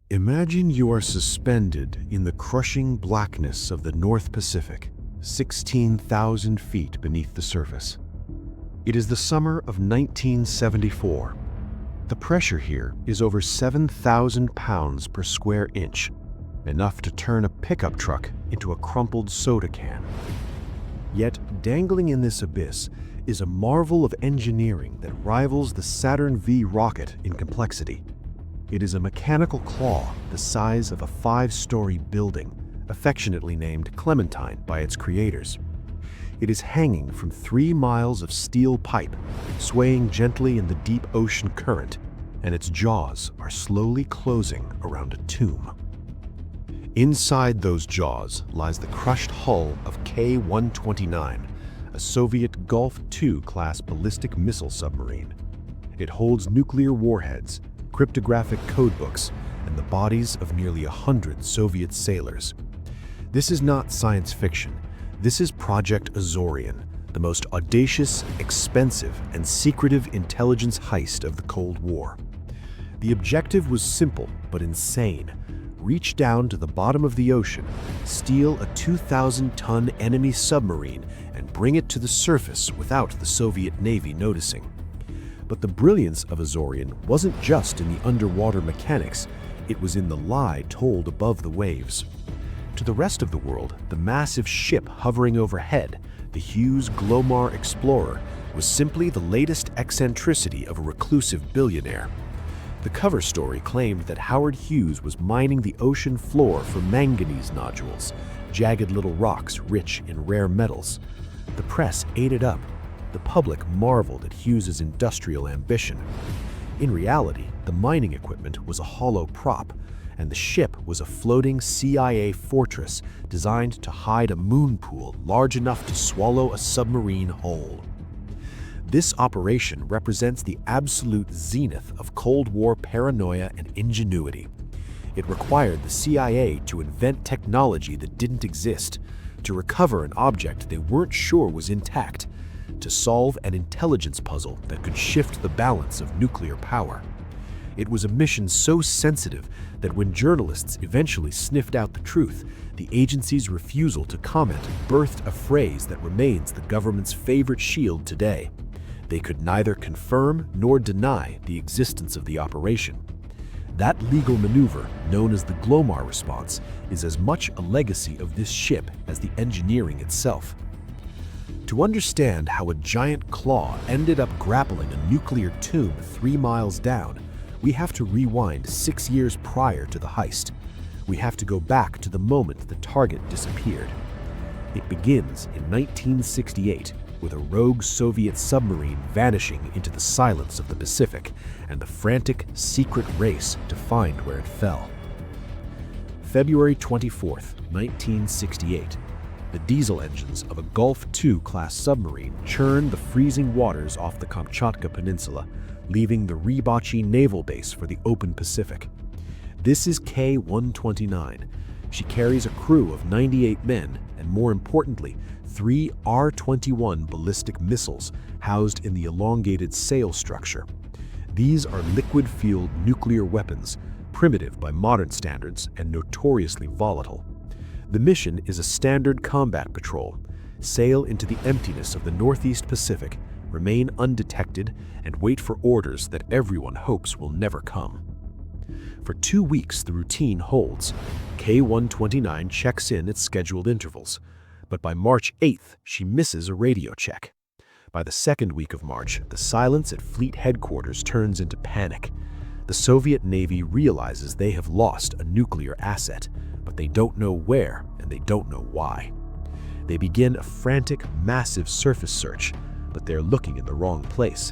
Imagine you are suspended in the crushing blackness of the North Pacific, 16,000 feet beneath the surface. It is the summer of 1974. The pressure here is over 7,000 pounds per square inch, enough to turn a pickup truck into a crumpled soda can. Yet, dangling in this abyss is a marvel of engineering that rivals the Saturn V rocket in complexity. It is a mechanical claw the size of a 5-story building, affectionately named Clementine by its creators. It is hanging from 3 miles of steel pipe, swaying gently in the deep ocean current, and its jaws are slowly closing around a tomb. Inside those jaws lies the crushed hull of K-129, a Soviet Gulf II-class ballistic missile submarine. It holds nuclear warheads, cryptographic codebooks, and the bodies of nearly 100 Soviet sailors. This is not science fiction. This is Project Azorian, the most audacious, expensive, and secretive intelligence heist of the Cold War. The objective was simple but insane. Reach down to the bottom of the ocean, steal a 2,000-ton enemy submarine, and bring it to the surface without the Soviet Navy noticing. But the brilliance of Azorian wasn't just in the underwater mechanics, it was in the lie told above the waves. To the rest of the world, the massive ship hovering overhead, the Hughes Glomar Explorer, was simply the latest eccentricity of a reclusive billionaire. The cover story claimed that Howard Hughes was mining the ocean floor for manganese nodules, jagged little rocks rich in rare metals. The press ate it up. The public marveled at Hughes's industrial ambition. In reality, the mining equipment was a hollow prop, and the ship was a floating CIA fortress designed to hide a moon pool large enough to swallow a submarine whole. This operation represents the absolute zenith of Cold War paranoia and ingenuity. It required the CIA to invent technology that didn't exist, to recover an object they weren't sure was intact, to solve an intelligence puzzle that could shift the balance of nuclear power. It was a mission so sensitive that when journalists eventually sniffed out the truth, the agency's refusal to comment birthed a phrase that remains the government's favorite shield today. They could neither confirm nor deny the existence of the operation. That legal maneuver, known as the Glomar response, is as much a legacy of this ship as the engineering itself. To understand how a giant claw ended up grappling a nuclear tomb 3 miles down, we have to rewind 6 years prior to the heist. We have to go back to the moment the target disappeared. It begins in 1968, with a rogue Soviet submarine vanishing into the silence of the Pacific and the frantic, secret race to find where it fell. February 24th, 1968. The diesel engines of a Gulf II-class submarine churn the freezing waters off the Kamchatka Peninsula, leaving the Rybachi Naval Base for the open Pacific. This is K-129. She carries a crew of 98 men and, more importantly, 3 R-21 ballistic missiles housed in the elongated sail structure. These are liquid-fueled nuclear weapons, primitive by modern standards and notoriously volatile. The mission is a standard combat patrol: sail into the emptiness of the Northeast Pacific, remain undetected, and wait for orders that everyone hopes will never come. For 2 weeks, the routine holds. K-129 checks in at scheduled intervals, but by March 8th, she misses a radio check. By the second week of March, the silence at fleet headquarters turns into panic. The Soviet Navy realizes they have lost a nuclear asset, but they don't know where and they don't know why. They begin a frantic, massive surface search, but they're looking in the wrong place.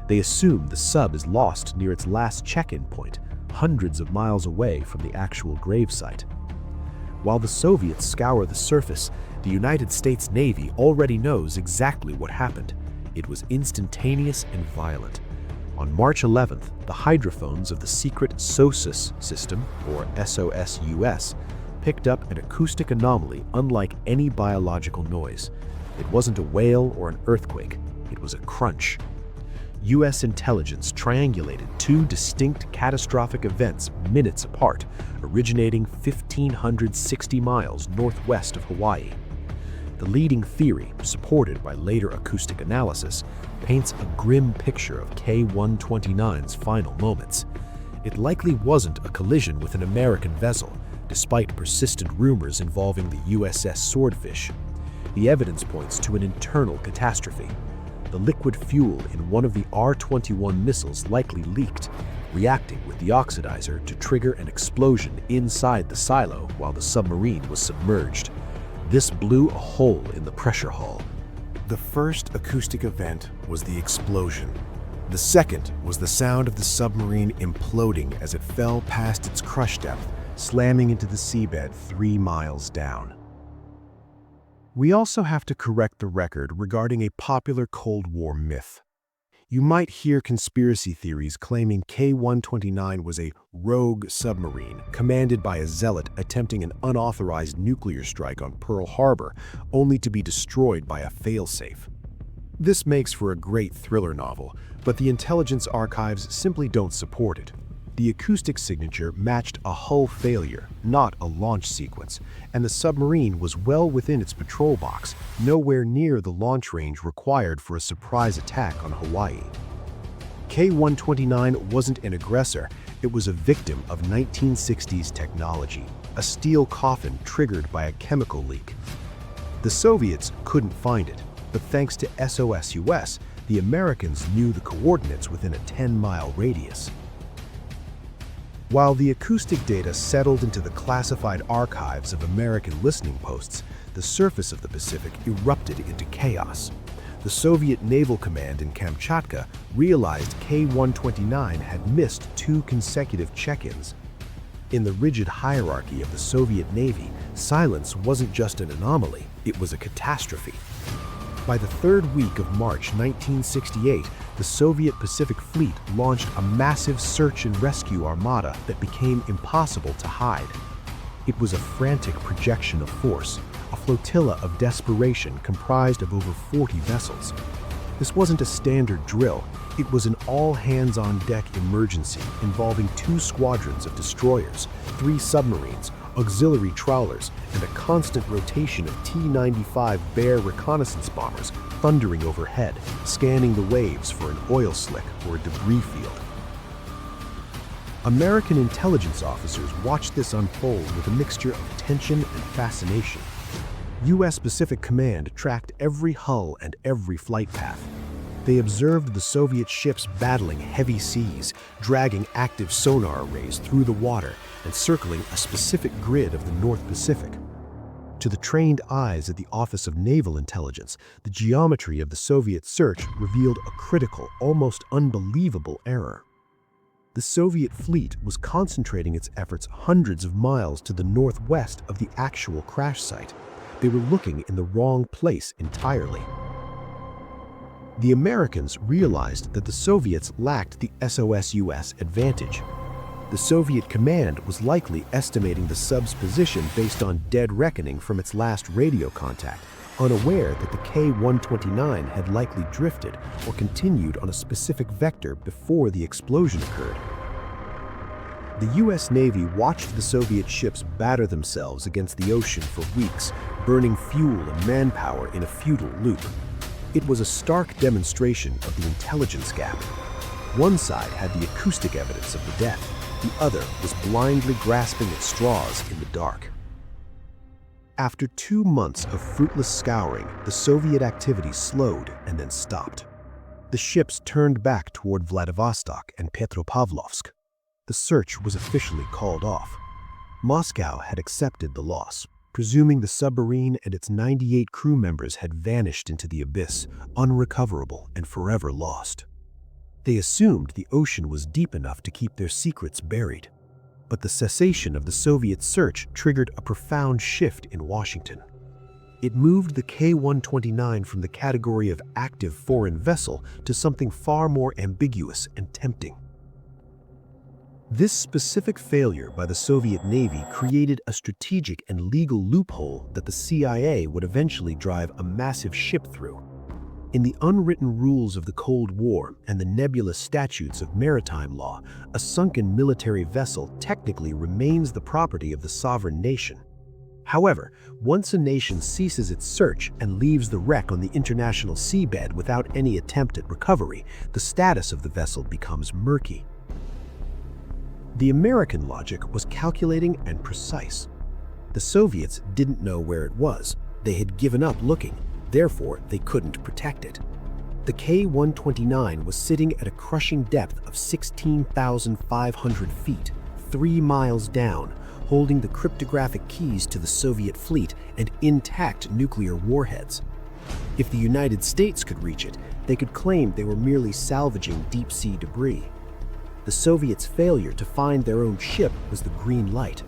They assume the sub is lost near its last check-in point, hundreds of miles away from the actual gravesite. While the Soviets scour the surface, the United States Navy already knows exactly what happened. It was instantaneous and violent. On March 11th, the hydrophones of the secret SOSUS system, or SOSUS, picked up an acoustic anomaly unlike any biological noise. It wasn't a whale or an earthquake, it was a crunch. U.S. intelligence triangulated two distinct catastrophic events minutes apart, originating 1,560 miles northwest of Hawaii. The leading theory, supported by later acoustic analysis, paints a grim picture of K-129's final moments. It likely wasn't a collision with an American vessel, despite persistent rumors involving the USS Swordfish. The evidence points to an internal catastrophe. The liquid fuel in one of the R-21 missiles likely leaked, reacting with the oxidizer to trigger an explosion inside the silo while the submarine was submerged. This blew a hole in the pressure hull. The first acoustic event was the explosion. The second was the sound of the submarine imploding as it fell past its crush depth, slamming into the seabed 3 miles down. We also have to correct the record regarding a popular Cold War myth. You might hear conspiracy theories claiming K-129 was a rogue submarine commanded by a zealot attempting an unauthorized nuclear strike on Pearl Harbor, only to be destroyed by a failsafe. This makes for a great thriller novel, but the intelligence archives simply don't support it. The acoustic signature matched a hull failure, not a launch sequence, and the submarine was well within its patrol box, nowhere near the launch range required for a surprise attack on Hawaii. K-129 wasn't an aggressor, it was a victim of 1960s technology, a steel coffin triggered by a chemical leak. The Soviets couldn't find it, but thanks to SOS-US, the Americans knew the coordinates within a 10-mile radius. While the acoustic data settled into the classified archives of American listening posts, the surface of the Pacific erupted into chaos. The Soviet Naval Command in Kamchatka realized K-129 had missed 2 consecutive check-ins. In the rigid hierarchy of the Soviet Navy, silence wasn't just an anomaly, it was a catastrophe. By the 3rd week of March 1968, the Soviet Pacific Fleet launched a massive search and rescue armada that became impossible to hide. It was a frantic projection of force, a flotilla of desperation comprised of over 40 vessels. This wasn't a standard drill, it was an all-hands-on-deck emergency involving 2 squadrons of destroyers, 3 submarines, auxiliary trawlers, and a constant rotation of T-95 Bear reconnaissance bombers thundering overhead, scanning the waves for an oil slick or a debris field. American intelligence officers watched this unfold with a mixture of tension and fascination. U.S. Pacific Command tracked every hull and every flight path. They observed the Soviet ships battling heavy seas, dragging active sonar arrays through the water and circling a specific grid of the North Pacific. To the trained eyes at the Office of Naval Intelligence, the geometry of the Soviet search revealed a critical, almost unbelievable error. The Soviet fleet was concentrating its efforts hundreds of miles to the northwest of the actual crash site. They were looking in the wrong place entirely. The Americans realized that the Soviets lacked the SOS-US advantage. The Soviet command was likely estimating the sub's position based on dead reckoning from its last radio contact, unaware that the K-129 had likely drifted or continued on a specific vector before the explosion occurred. The U.S. Navy watched the Soviet ships batter themselves against the ocean for weeks, burning fuel and manpower in a futile loop. It was a stark demonstration of the intelligence gap. One side had the acoustic evidence of the death, the other was blindly grasping at straws in the dark. After 2 months of fruitless scouring, the Soviet activity slowed and then stopped. The ships turned back toward Vladivostok and Petropavlovsk. The search was officially called off. Moscow had accepted the loss, presuming the submarine and its 98 crew members had vanished into the abyss, unrecoverable and forever lost. They assumed the ocean was deep enough to keep their secrets buried. But the cessation of the Soviet search triggered a profound shift in Washington. It moved the K-129 from the category of active foreign vessel to something far more ambiguous and tempting. This specific failure by the Soviet Navy created a strategic and legal loophole that the CIA would eventually drive a massive ship through. In the unwritten rules of the Cold War and the nebulous statutes of maritime law, a sunken military vessel technically remains the property of the sovereign nation. However, once a nation ceases its search and leaves the wreck on the international seabed without any attempt at recovery, the status of the vessel becomes murky. The American logic was calculating and precise. The Soviets didn't know where it was. They had given up looking. Therefore, they couldn't protect it. The K-129 was sitting at a crushing depth of 16,500 feet, 3 miles down, holding the cryptographic keys to the Soviet fleet and intact nuclear warheads. If the United States could reach it, they could claim they were merely salvaging deep-sea debris. The Soviets' failure to find their own ship was the green light.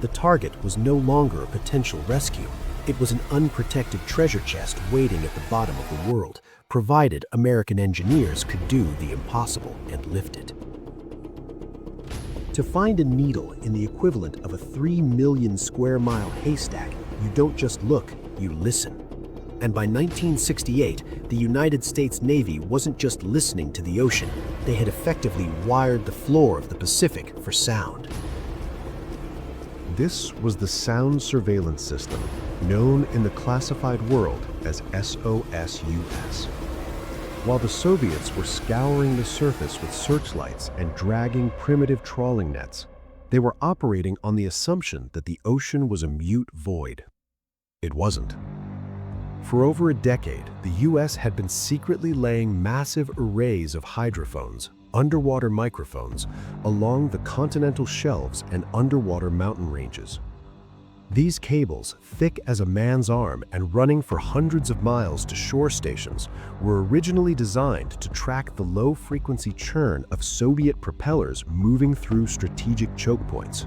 The target was no longer a potential rescue. It was an unprotected treasure chest waiting at the bottom of the world, provided American engineers could do the impossible and lift it. To find a needle in the equivalent of a 3 million square mile haystack, you don't just look, you listen. And by 1968, the United States Navy wasn't just listening to the ocean, they had effectively wired the floor of the Pacific for sound. This was the sound surveillance system, known in the classified world as SOSUS. While the Soviets were scouring the surface with searchlights and dragging primitive trawling nets, they were operating on the assumption that the ocean was a mute void. It wasn't. For over a decade, the US had been secretly laying massive arrays of hydrophones, underwater microphones, along the continental shelves and underwater mountain ranges. These cables, thick as a man's arm and running for hundreds of miles to shore stations, were originally designed to track the low-frequency churn of Soviet propellers moving through strategic choke points.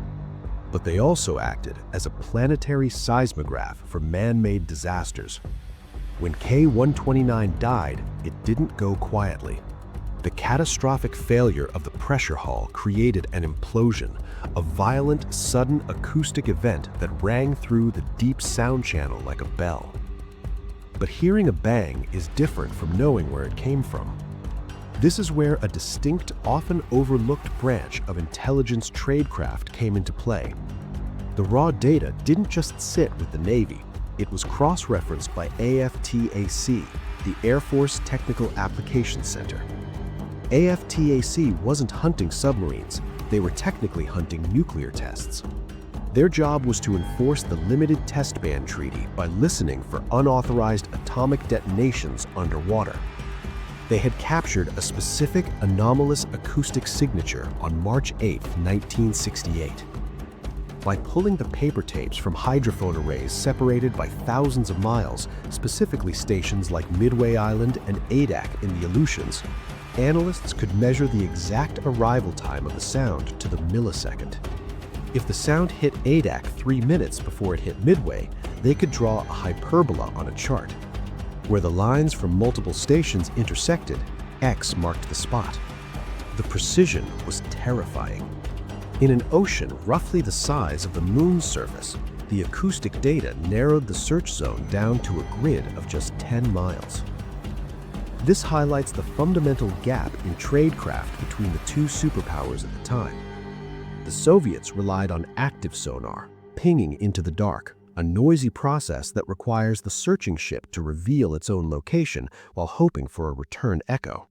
But they also acted as a planetary seismograph for man-made disasters. When K-129 died, it didn't go quietly. The catastrophic failure of the pressure hull created an implosion, a violent, sudden acoustic event that rang through the deep sound channel like a bell. But hearing a bang is different from knowing where it came from. This is where a distinct, often overlooked branch of intelligence tradecraft came into play. The raw data didn't just sit with the Navy. It was cross-referenced by AFTAC, the Air Force Technical Applications Center. AFTAC wasn't hunting submarines, they were technically hunting nuclear tests. Their job was to enforce the Limited Test Ban Treaty by listening for unauthorized atomic detonations underwater. They had captured a specific anomalous acoustic signature on March 8, 1968. By pulling the paper tapes from hydrophone arrays separated by thousands of miles, specifically stations like Midway Island and Adak in the Aleutians, analysts could measure the exact arrival time of the sound to the millisecond. If the sound hit Adak 3 minutes before it hit Midway, they could draw a hyperbola on a chart. Where the lines from multiple stations intersected, X marked the spot. The precision was terrifying. In an ocean roughly the size of the moon's surface, the acoustic data narrowed the search zone down to a grid of just 10 miles. This highlights the fundamental gap in tradecraft between the two superpowers at the time. The Soviets relied on active sonar, pinging into the dark, a noisy process that requires the searching ship to reveal its own location while hoping for a return echo.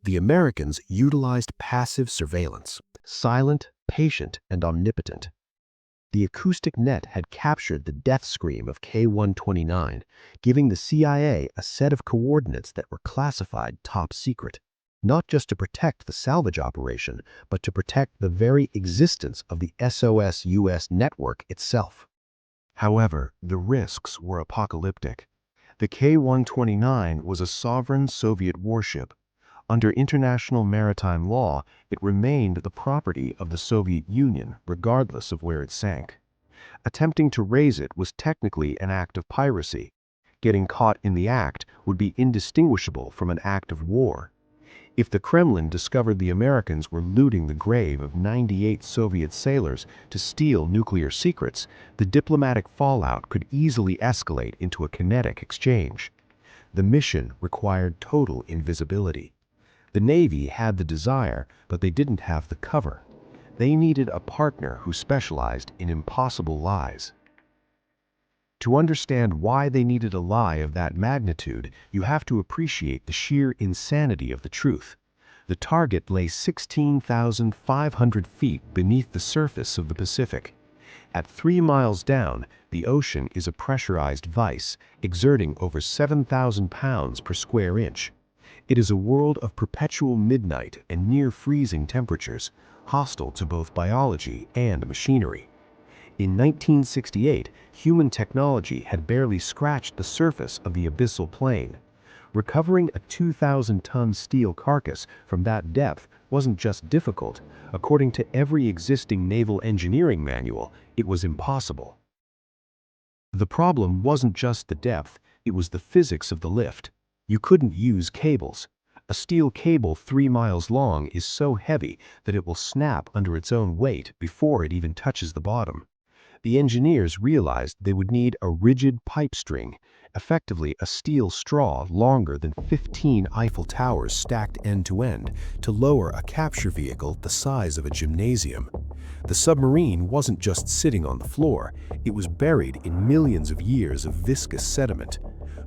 The Americans utilized passive surveillance, silent, patient, and omnipotent. The acoustic net had captured the death scream of K-129, giving the CIA a set of coordinates that were classified top secret, not just to protect the salvage operation, but to protect the very existence of the SOSUS network itself. However, the risks were apocalyptic. The K-129 was a sovereign Soviet warship. Under international maritime law, it remained the property of the Soviet Union, regardless of where it sank. Attempting to raise it was technically an act of piracy. Getting caught in the act would be indistinguishable from an act of war. If the Kremlin discovered the Americans were looting the grave of 98 Soviet sailors to steal nuclear secrets, the diplomatic fallout could easily escalate into a kinetic exchange. The mission required total invisibility. The Navy had the desire, but they didn't have the cover. They needed a partner who specialized in impossible lies. To understand why they needed a lie of that magnitude, you have to appreciate the sheer insanity of the truth. The target lay 16,500 feet beneath the surface of the Pacific. At 3 miles down, the ocean is a pressurized vise, exerting over 7,000 pounds per square inch. It is a world of perpetual midnight and near-freezing temperatures, hostile to both biology and machinery. In 1968, human technology had barely scratched the surface of the abyssal plain. Recovering a 2,000-ton steel carcass from that depth wasn't just difficult. According to every existing naval engineering manual, it was impossible. The problem wasn't just the depth, it was the physics of the lift. You couldn't use cables. A steel cable 3 miles long is so heavy that it will snap under its own weight before it even touches the bottom. The engineers realized they would need a rigid pipe string, effectively a steel straw longer than 15 Eiffel Towers stacked end to end, to lower a capture vehicle the size of a gymnasium. The submarine wasn't just sitting on the floor, it was buried in millions of years of viscous sediment.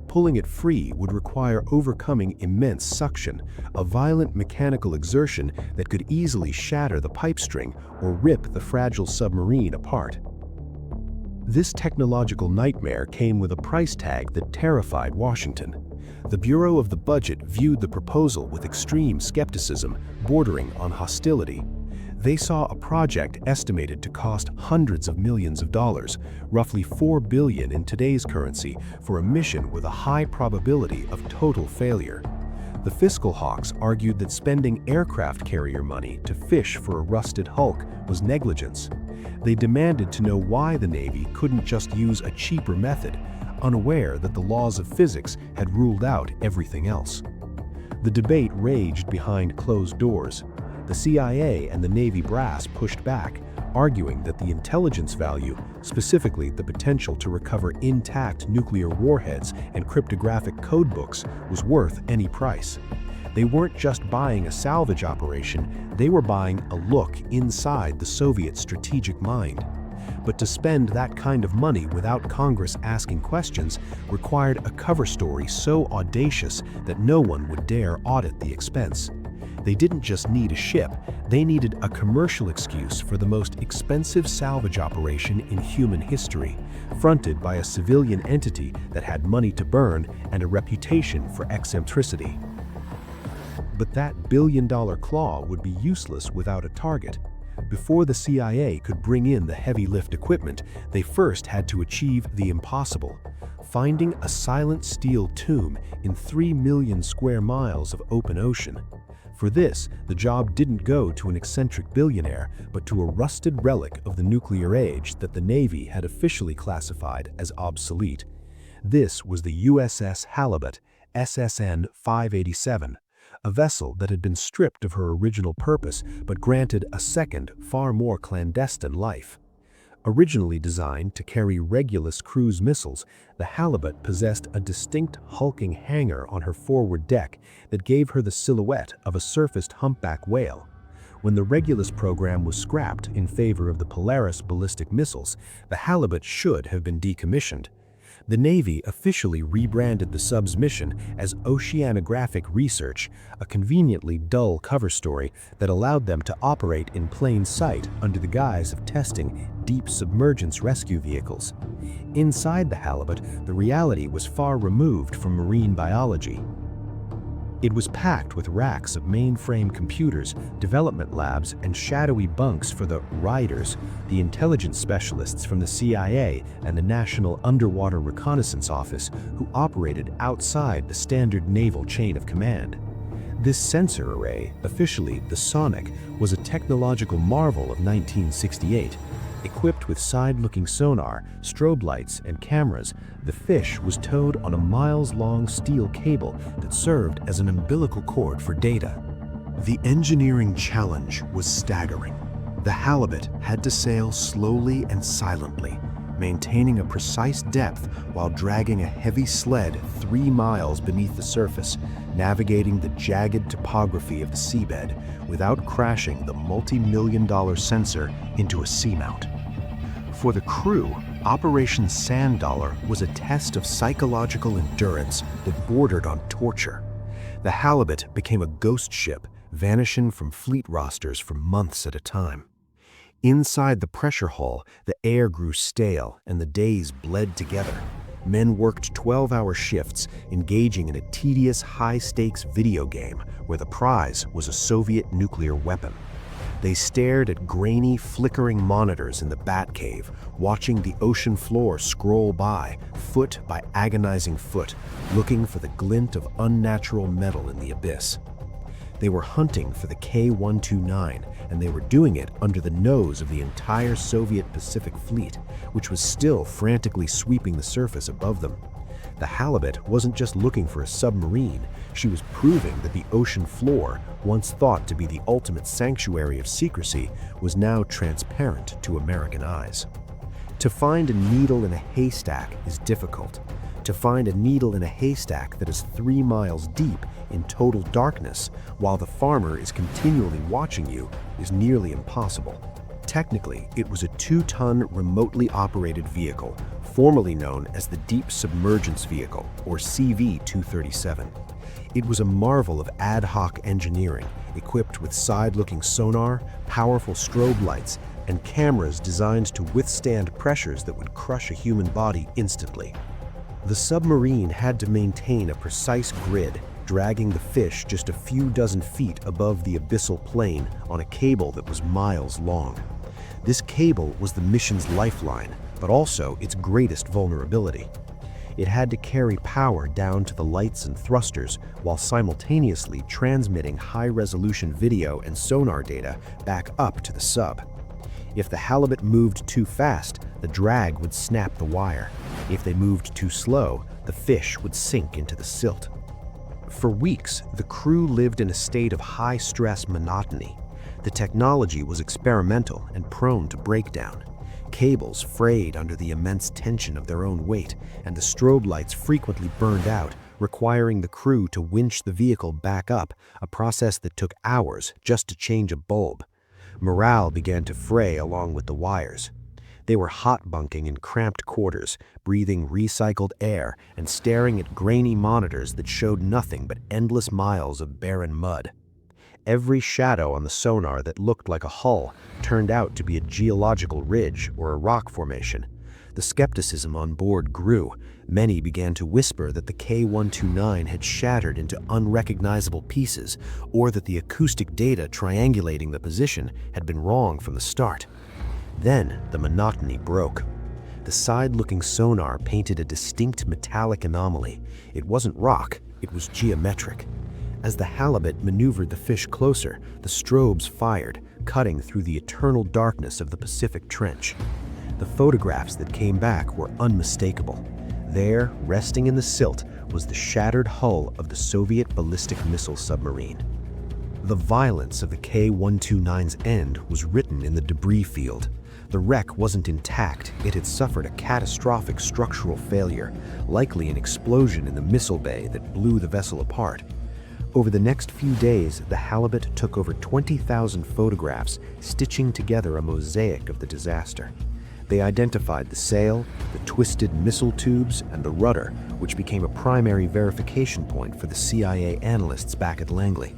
Pulling it free would require overcoming immense suction, a violent mechanical exertion that could easily shatter the pipe string or rip the fragile submarine apart. This technological nightmare came with a price tag that terrified Washington. The Bureau of the Budget viewed the proposal with extreme skepticism, bordering on hostility. They saw a project estimated to cost hundreds of millions of dollars, roughly $4 billion in today's currency, for a mission with a high probability of total failure. The fiscal hawks argued that spending aircraft carrier money to fish for a rusted hulk was negligence. They demanded to know why the Navy couldn't just use a cheaper method, unaware that the laws of physics had ruled out everything else. The debate raged behind closed doors. The CIA and the Navy brass pushed back, arguing that the intelligence value, specifically the potential to recover intact nuclear warheads and cryptographic codebooks, was worth any price. They weren't just buying a salvage operation, they were buying a look inside the Soviet strategic mind. But to spend that kind of money without Congress asking questions required a cover story so audacious that no one would dare audit the expense. They didn't just need a ship, they needed a commercial excuse for the most expensive salvage operation in human history, fronted by a civilian entity that had money to burn and a reputation for eccentricity. But that billion-dollar claw would be useless without a target. Before the CIA could bring in the heavy lift equipment, they first had to achieve the impossible: finding a silent steel tomb in 3 million square miles of open ocean. For this, the job didn't go to an eccentric billionaire, but to a rusted relic of the nuclear age that the Navy had officially classified as obsolete. This was the USS Halibut, SSN 587, a vessel that had been stripped of her original purpose but granted a second, far more clandestine life. Originally designed to carry Regulus cruise missiles, the Halibut possessed a distinct hulking hangar on her forward deck that gave her the silhouette of a surfaced humpback whale. When the Regulus program was scrapped in favor of the Polaris ballistic missiles, the Halibut should have been decommissioned. The Navy officially rebranded the sub's mission as Oceanographic Research, a conveniently dull cover story that allowed them to operate in plain sight under the guise of testing deep submergence rescue vehicles. Inside the Halibut, the reality was far removed from marine biology. It was packed with racks of mainframe computers, development labs, and shadowy bunks for the riders, the intelligence specialists from the CIA and the National Underwater Reconnaissance Office, who operated outside the standard naval chain of command. This sensor array, officially the Sonic, was a technological marvel of 1968. Equipped with side-looking sonar, strobe lights, and cameras, the fish was towed on a miles-long steel cable that served as an umbilical cord for data. The engineering challenge was staggering. The Halibut had to sail slowly and silently, maintaining a precise depth while dragging a heavy sled 3 miles beneath the surface, navigating the jagged topography of the seabed without crashing the multi-million-dollar sensor into a seamount. For the crew, Operation Sand Dollar was a test of psychological endurance that bordered on torture. The Halibut became a ghost ship, vanishing from fleet rosters for months at a time. Inside the pressure hull, the air grew stale and the days bled together. Men worked 12-hour shifts, engaging in a tedious, high-stakes video game where the prize was a Soviet nuclear weapon. They stared at grainy, flickering monitors in the Batcave, watching the ocean floor scroll by agonizing foot, looking for the glint of unnatural metal in the abyss. They were hunting for the K-129, and they were doing it under the nose of the entire Soviet Pacific Fleet, which was still frantically sweeping the surface above them. The Halibut wasn't just looking for a submarine, she was proving that the ocean floor, once thought to be the ultimate sanctuary of secrecy, was now transparent to American eyes. To find a needle in a haystack is difficult. To find a needle in a haystack that is 3 miles deep in total darkness while the farmer is continually watching you is nearly impossible. Technically, it was a 2-ton remotely operated vehicle, formerly known as the Deep Submergence Vehicle, or CV-237. It was a marvel of ad hoc engineering, equipped with side-looking sonar, powerful strobe lights, and cameras designed to withstand pressures that would crush a human body instantly. The submarine had to maintain a precise grid, dragging the fish just a few dozen feet above the abyssal plain on a cable that was miles long. This cable was the mission's lifeline, but also its greatest vulnerability. It had to carry power down to the lights and thrusters while simultaneously transmitting high-resolution video and sonar data back up to the sub. If the Halibut moved too fast, the drag would snap the wire. If they moved too slow, the fish would sink into the silt. For weeks, the crew lived in a state of high-stress monotony. The technology was experimental and prone to breakdown. Cables frayed under the immense tension of their own weight, and the strobe lights frequently burned out, requiring the crew to winch the vehicle back up, a process that took hours just to change a bulb. Morale began to fray along with the wires. They were hot bunking in cramped quarters, breathing recycled air and staring at grainy monitors that showed nothing but endless miles of barren mud. Every shadow on the sonar that looked like a hull turned out to be a geological ridge or a rock formation. The skepticism on board grew. Many began to whisper that the K-129 had shattered into unrecognizable pieces, or that the acoustic data triangulating the position had been wrong from the start. Then the monotony broke. The side-looking sonar painted a distinct metallic anomaly. It wasn't rock, it was geometric. As the Halibut maneuvered the fish closer, the strobes fired, cutting through the eternal darkness of the Pacific Trench. The photographs that came back were unmistakable. There, resting in the silt, was the shattered hull of the Soviet ballistic missile submarine. The violence of the K-129's end was written in the debris field. The wreck wasn't intact, it had suffered a catastrophic structural failure, likely an explosion in the missile bay that blew the vessel apart. Over the next few days, the Halibut took over 20,000 photographs, stitching together a mosaic of the disaster. They identified the sail, the twisted missile tubes, and the rudder, which became a primary verification point for the CIA analysts back at Langley.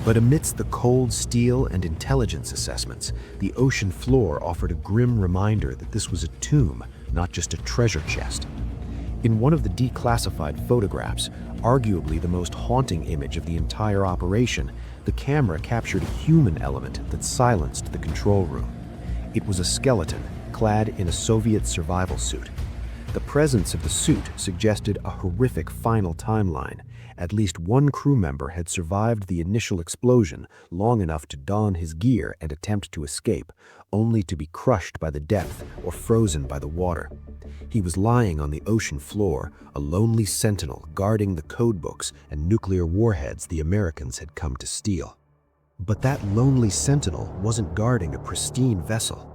But amidst the cold steel and intelligence assessments, the ocean floor offered a grim reminder that this was a tomb, not just a treasure chest. In one of the declassified photographs, arguably the most haunting image of the entire operation, the camera captured a human element that silenced the control room. It was a skeleton, clad in a Soviet survival suit. The presence of the suit suggested a horrific final timeline. At least one crew member had survived the initial explosion long enough to don his gear and attempt to escape, only to be crushed by the depth or frozen by the water. He was lying on the ocean floor, a lonely sentinel guarding the codebooks and nuclear warheads the Americans had come to steal. But that lonely sentinel wasn't guarding a pristine vessel.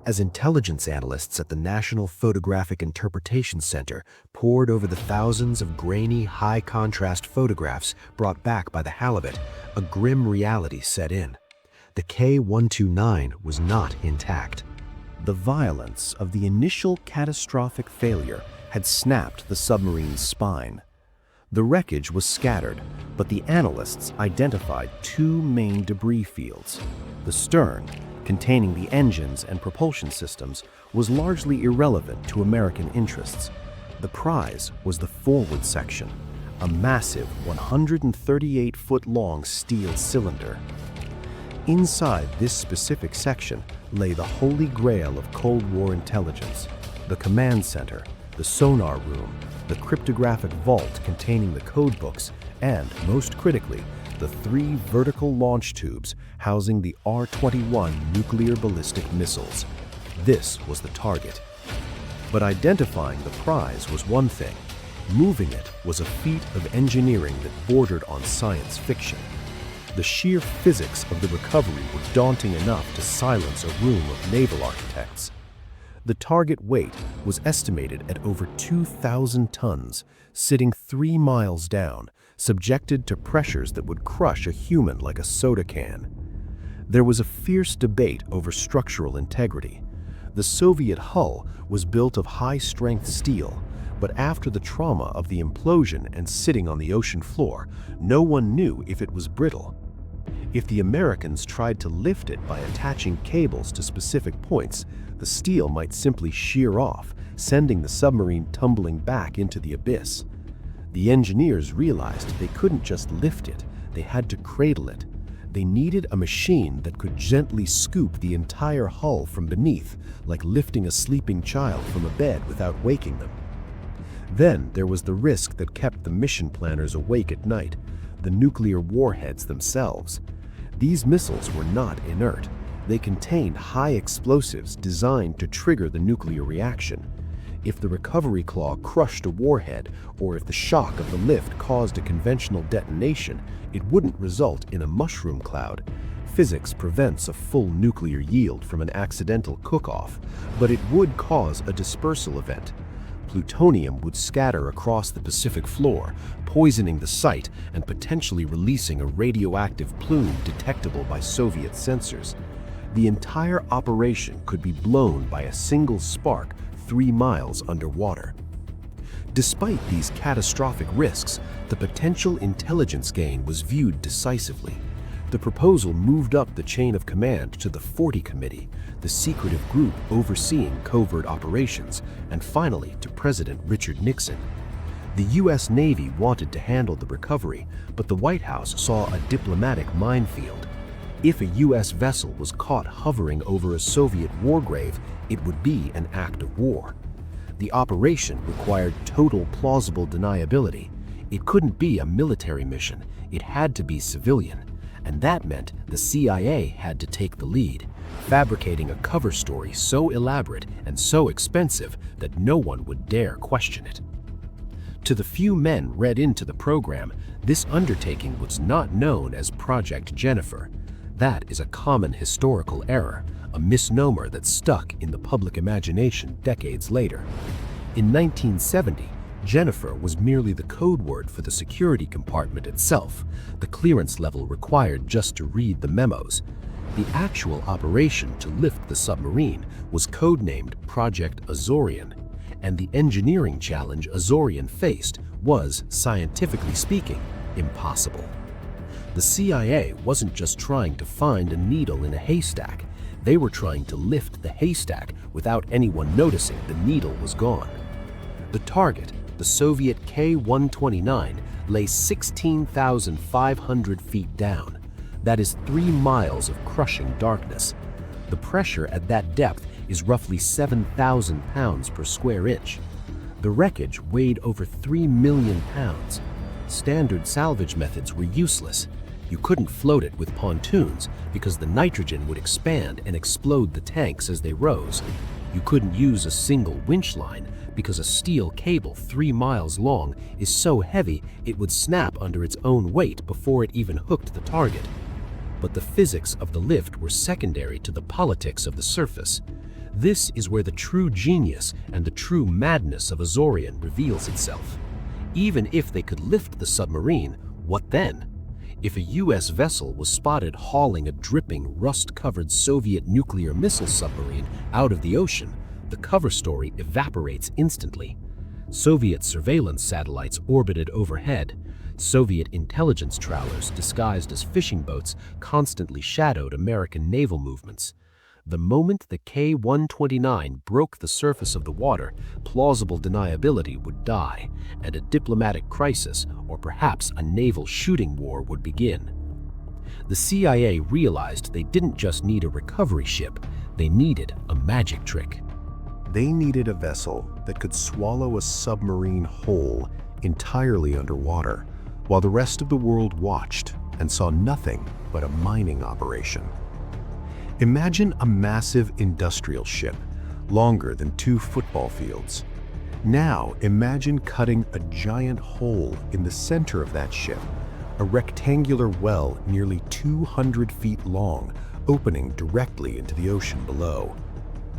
As intelligence analysts at the National Photographic Interpretation Center pored over the thousands of grainy, high-contrast photographs brought back by the halibut, a grim reality set in. The K-129 was not intact. The violence of the initial catastrophic failure had snapped the submarine's spine. The wreckage was scattered, but the analysts identified two main debris fields. The stern, containing the engines and propulsion systems, was largely irrelevant to American interests. The prize was the forward section, a massive 138-foot-long steel cylinder. Inside this specific section lay the holy grail of Cold War intelligence, the command center, the sonar room, the cryptographic vault containing the codebooks, and, most critically, the three vertical launch tubes housing the R-21 nuclear ballistic missiles. This was the target. But identifying the prize was one thing. Moving it was a feat of engineering that bordered on science fiction. The sheer physics of the recovery were daunting enough to silence a room of naval architects. The target weight was estimated at over 2,000 tons, sitting 3 miles down, subjected to pressures that would crush a human like a soda can. There was a fierce debate over structural integrity. The Soviet hull was built of high-strength steel, but after the trauma of the implosion and sitting on the ocean floor, no one knew if it was brittle. If the Americans tried to lift it by attaching cables to specific points, the steel might simply shear off, sending the submarine tumbling back into the abyss. The engineers realized they couldn't just lift it, they had to cradle it. They needed a machine that could gently scoop the entire hull from beneath, like lifting a sleeping child from a bed without waking them. Then there was the risk that kept the mission planners awake at night, the nuclear warheads themselves. These missiles were not inert. They contained high explosives designed to trigger the nuclear reaction. If the recovery claw crushed a warhead, or if the shock of the lift caused a conventional detonation, it wouldn't result in a mushroom cloud. Physics prevents a full nuclear yield from an accidental cook-off, but it would cause a dispersal event. Plutonium would scatter across the Pacific floor, poisoning the site and potentially releasing a radioactive plume detectable by Soviet sensors. The entire operation could be blown by a single spark 3 miles underwater. Despite these catastrophic risks, the potential intelligence gain was viewed decisively. The proposal moved up the chain of command to the 40 Committee, the secretive group overseeing covert operations, and finally to President Richard Nixon. The U.S. Navy wanted to handle the recovery, but the White House saw a diplomatic minefield. If a U.S. vessel was caught hovering over a Soviet war grave, it would be an act of war. The operation required total plausible deniability. It couldn't be a military mission, it had to be civilian. And that meant the CIA had to take the lead, fabricating a cover story so elaborate and so expensive that no one would dare question it. To the few men read into the program, this undertaking was not known as Project Jennifer. That is a common historical error, a misnomer that stuck in the public imagination decades later. In 1970, Jennifer was merely the code word for the security compartment itself, the clearance level required just to read the memos. The actual operation to lift the submarine was codenamed Project Azorian, and the engineering challenge Azorian faced was, scientifically speaking, impossible. The CIA wasn't just trying to find a needle in a haystack. They were trying to lift the haystack without anyone noticing the needle was gone. The target, the Soviet K-129, lay 16,500 feet down. That is 3 miles of crushing darkness. The pressure at that depth is roughly 7,000 pounds per square inch. The wreckage weighed over 3 million pounds. Standard salvage methods were useless. You couldn't float it with pontoons because the nitrogen would expand and explode the tanks as they rose. You couldn't use a single winch line because a steel cable 3 miles long is so heavy it would snap under its own weight before it even hooked the target. But the physics of the lift were secondary to the politics of the surface. This is where the true genius and the true madness of Azorian reveals itself. Even if they could lift the submarine, what then? If a US vessel was spotted hauling a dripping, rust-covered Soviet nuclear missile submarine out of the ocean, the cover story evaporates instantly. Soviet surveillance satellites orbited overhead. Soviet intelligence trawlers disguised as fishing boats constantly shadowed American naval movements. The moment the K-129 broke the surface of the water, plausible deniability would die, and a diplomatic crisis, or perhaps a naval shooting war, would begin. The CIA realized they didn't just need a recovery ship, they needed a magic trick. They needed a vessel that could swallow a submarine whole, entirely underwater, while the rest of the world watched and saw nothing but a mining operation. Imagine a massive industrial ship, longer than 2 football fields. Now imagine cutting a giant hole in the center of that ship, a rectangular well nearly 200 feet long, opening directly into the ocean below.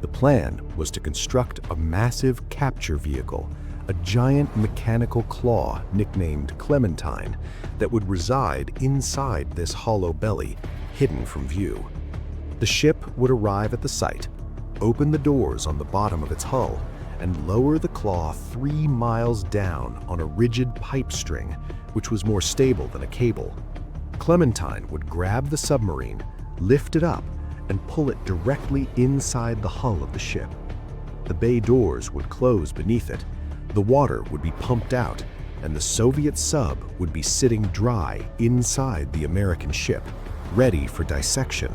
The plan was to construct a massive capture vehicle, a giant mechanical claw nicknamed Clementine, that would reside inside this hollow belly, hidden from view. The ship would arrive at the site, open the doors on the bottom of its hull, and lower the claw 3 miles down on a rigid pipe string, which was more stable than a cable. Clementine would grab the submarine, lift it up, and pull it directly inside the hull of the ship. The bay doors would close beneath it, the water would be pumped out, and the Soviet sub would be sitting dry inside the American ship, ready for dissection,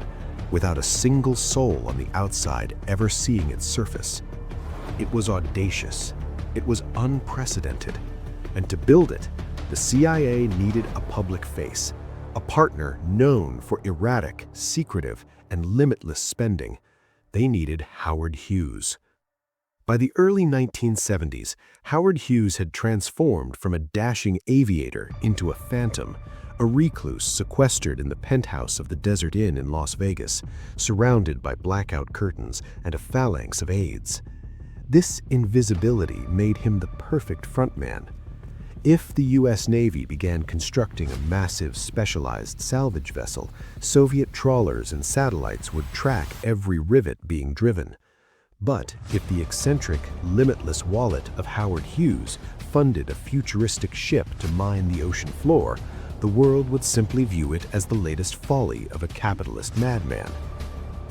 without a single soul on the outside ever seeing its surface. It was audacious, it was unprecedented, and to build it, the CIA needed a public face, a partner known for erratic, secretive, and limitless spending. They needed Howard Hughes. By the early 1970s, Howard Hughes had transformed from a dashing aviator into a phantom, a recluse sequestered in the penthouse of the Desert Inn in Las Vegas, surrounded by blackout curtains and a phalanx of aides. This invisibility made him the perfect frontman. If the US Navy began constructing a massive specialized salvage vessel, Soviet trawlers and satellites would track every rivet being driven. But if the eccentric, limitless wallet of Howard Hughes funded a futuristic ship to mine the ocean floor, the world would simply view it as the latest folly of a capitalist madman.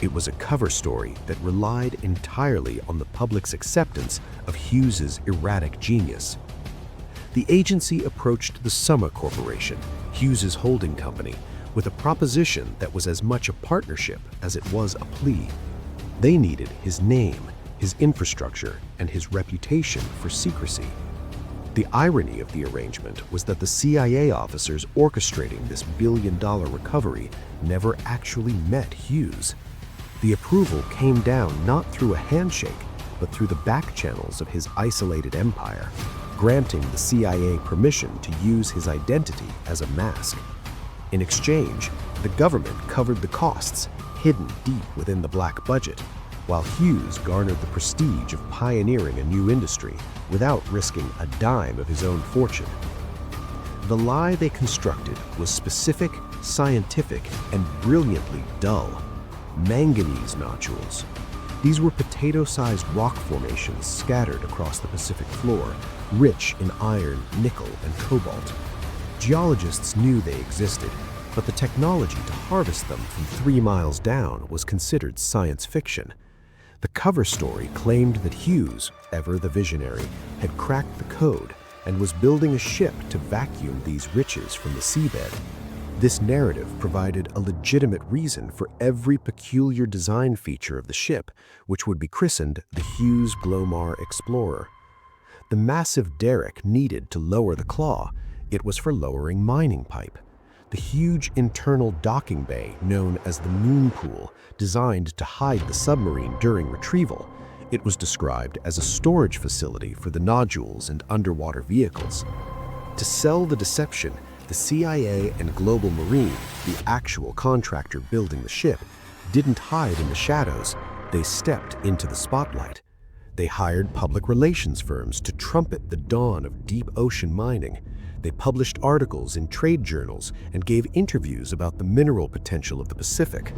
It was a cover story that relied entirely on the public's acceptance of Hughes's erratic genius. The agency approached the Summa Corporation, Hughes's holding company, with a proposition that was as much a partnership as it was a plea. They needed his name, his infrastructure, and his reputation for secrecy. The irony of the arrangement was that the CIA officers orchestrating this billion-dollar recovery never actually met Hughes. The approval came down not through a handshake, but through the back channels of his isolated empire, granting the CIA permission to use his identity as a mask. In exchange, the government covered the costs, hidden deep within the black budget, while Hughes garnered the prestige of pioneering a new industry without risking a dime of his own fortune. The lie they constructed was specific, scientific, and brilliantly dull. Manganese nodules. These were potato-sized rock formations scattered across the Pacific floor, rich in iron, nickel, and cobalt. Geologists knew they existed, but the technology to harvest them from 3 miles down was considered science fiction. The cover story claimed that Hughes, ever the visionary, had cracked the code and was building a ship to vacuum these riches from the seabed. This narrative provided a legitimate reason for every peculiar design feature of the ship, which would be christened the Hughes Glomar Explorer. The massive derrick needed to lower the claw, it was for lowering mining pipe. The huge internal docking bay, known as the moon pool, designed to hide the submarine during retrieval. It was described as a storage facility for the nodules and underwater vehicles. To sell the deception, the CIA and Global Marine, the actual contractor building the ship, didn't hide in the shadows. They stepped into the spotlight. They hired public relations firms to trumpet the dawn of deep ocean mining. They published articles in trade journals and gave interviews about the mineral potential of the Pacific.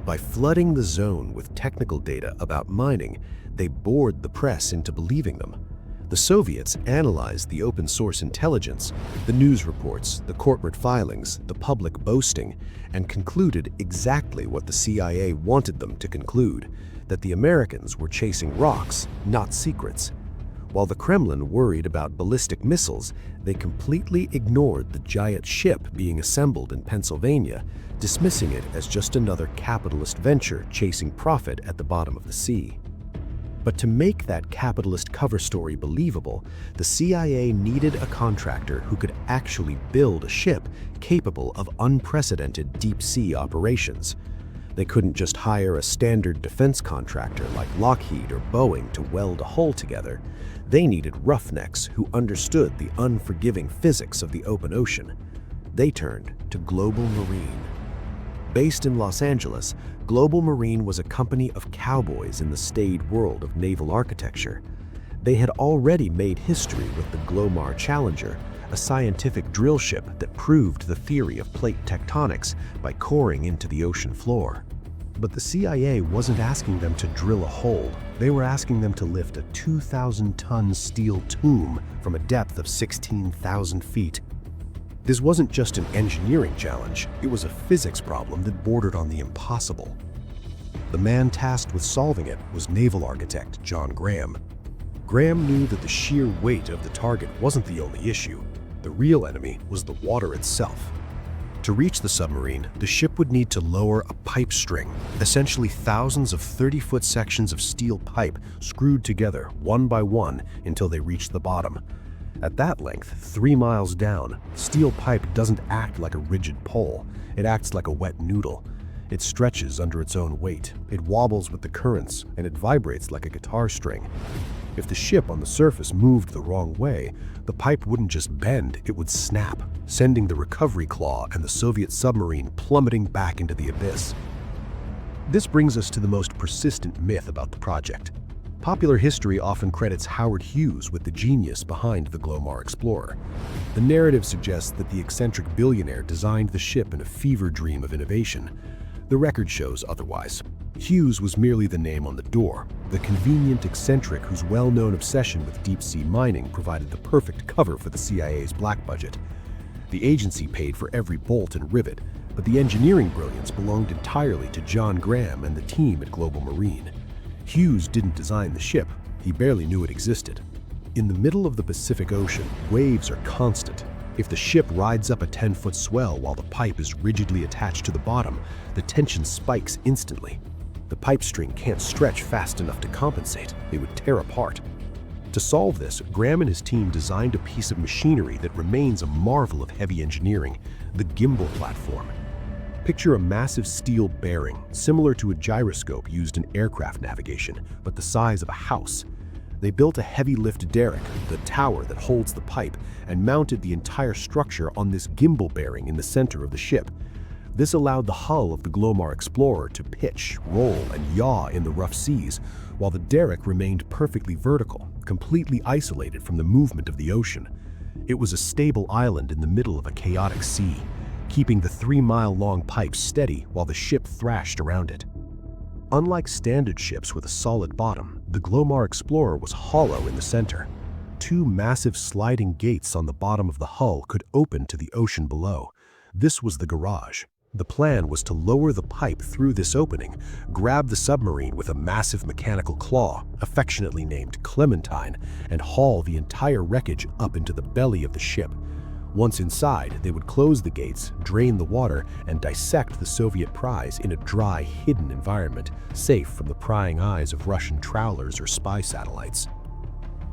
By flooding the zone with technical data about mining, they bored the press into believing them. The Soviets analyzed the open-source intelligence, the news reports, the corporate filings, the public boasting, and concluded exactly what the CIA wanted them to conclude, that the Americans were chasing rocks, not secrets. While the Kremlin worried about ballistic missiles, they completely ignored the giant ship being assembled in Pennsylvania, dismissing it as just another capitalist venture chasing profit at the bottom of the sea. But to make that capitalist cover story believable, the CIA needed a contractor who could actually build a ship capable of unprecedented deep-sea operations. They couldn't just hire a standard defense contractor like Lockheed or Boeing to weld a hull together. They needed roughnecks who understood the unforgiving physics of the open ocean. They turned to Global Marine. Based in Los Angeles, Global Marine was a company of cowboys in the staid world of naval architecture. They had already made history with the Glomar Challenger, a scientific drill ship that proved the theory of plate tectonics by coring into the ocean floor. But the CIA wasn't asking them to drill a hole. They were asking them to lift a 2,000-ton steel tomb from a depth of 16,000 feet. This wasn't just an engineering challenge, it was a physics problem that bordered on the impossible. The man tasked with solving it was naval architect John Graham. Graham knew that the sheer weight of the target wasn't the only issue. The real enemy was the water itself. To reach the submarine, the ship would need to lower a pipe string, essentially thousands of 30-foot sections of steel pipe screwed together one by one until they reached the bottom. At that length, 3 miles down, steel pipe doesn't act like a rigid pole. It acts like a wet noodle. It stretches under its own weight, it wobbles with the currents, and it vibrates like a guitar string. If the ship on the surface moved the wrong way, the pipe wouldn't just bend, it would snap, sending the recovery claw and the Soviet submarine plummeting back into the abyss. This brings us to the most persistent myth about the project. Popular history often credits Howard Hughes with the genius behind the Glomar Explorer. The narrative suggests that the eccentric billionaire designed the ship in a fever dream of innovation. The record shows otherwise. Hughes was merely the name on the door, the convenient eccentric whose well-known obsession with deep-sea mining provided the perfect cover for the CIA's black budget. The agency paid for every bolt and rivet, but the engineering brilliance belonged entirely to John Graham and the team at Global Marine. Hughes didn't design the ship, he barely knew it existed. In the middle of the Pacific Ocean, waves are constant. If the ship rides up a 10-foot swell while the pipe is rigidly attached to the bottom, the tension spikes instantly. The pipe string can't stretch fast enough to compensate, it would tear apart. To solve this, Graham and his team designed a piece of machinery that remains a marvel of heavy engineering, the gimbal platform. Picture a massive steel bearing, similar to a gyroscope used in aircraft navigation, but the size of a house. They built a heavy-lift derrick, the tower that holds the pipe, and mounted the entire structure on this gimbal bearing in the center of the ship. This allowed the hull of the Glomar Explorer to pitch, roll, and yaw in the rough seas, while the derrick remained perfectly vertical, completely isolated from the movement of the ocean. It was a stable island in the middle of a chaotic sea, keeping the 3-mile-long pipe steady while the ship thrashed around it. Unlike standard ships with a solid bottom, the Glomar Explorer was hollow in the center. 2 massive sliding gates on the bottom of the hull could open to the ocean below. This was the garage. The plan was to lower the pipe through this opening, grab the submarine with a massive mechanical claw, affectionately named Clementine, and haul the entire wreckage up into the belly of the ship. Once inside, they would close the gates, drain the water, and dissect the Soviet prize in a dry, hidden environment, safe from the prying eyes of Russian trawlers or spy satellites.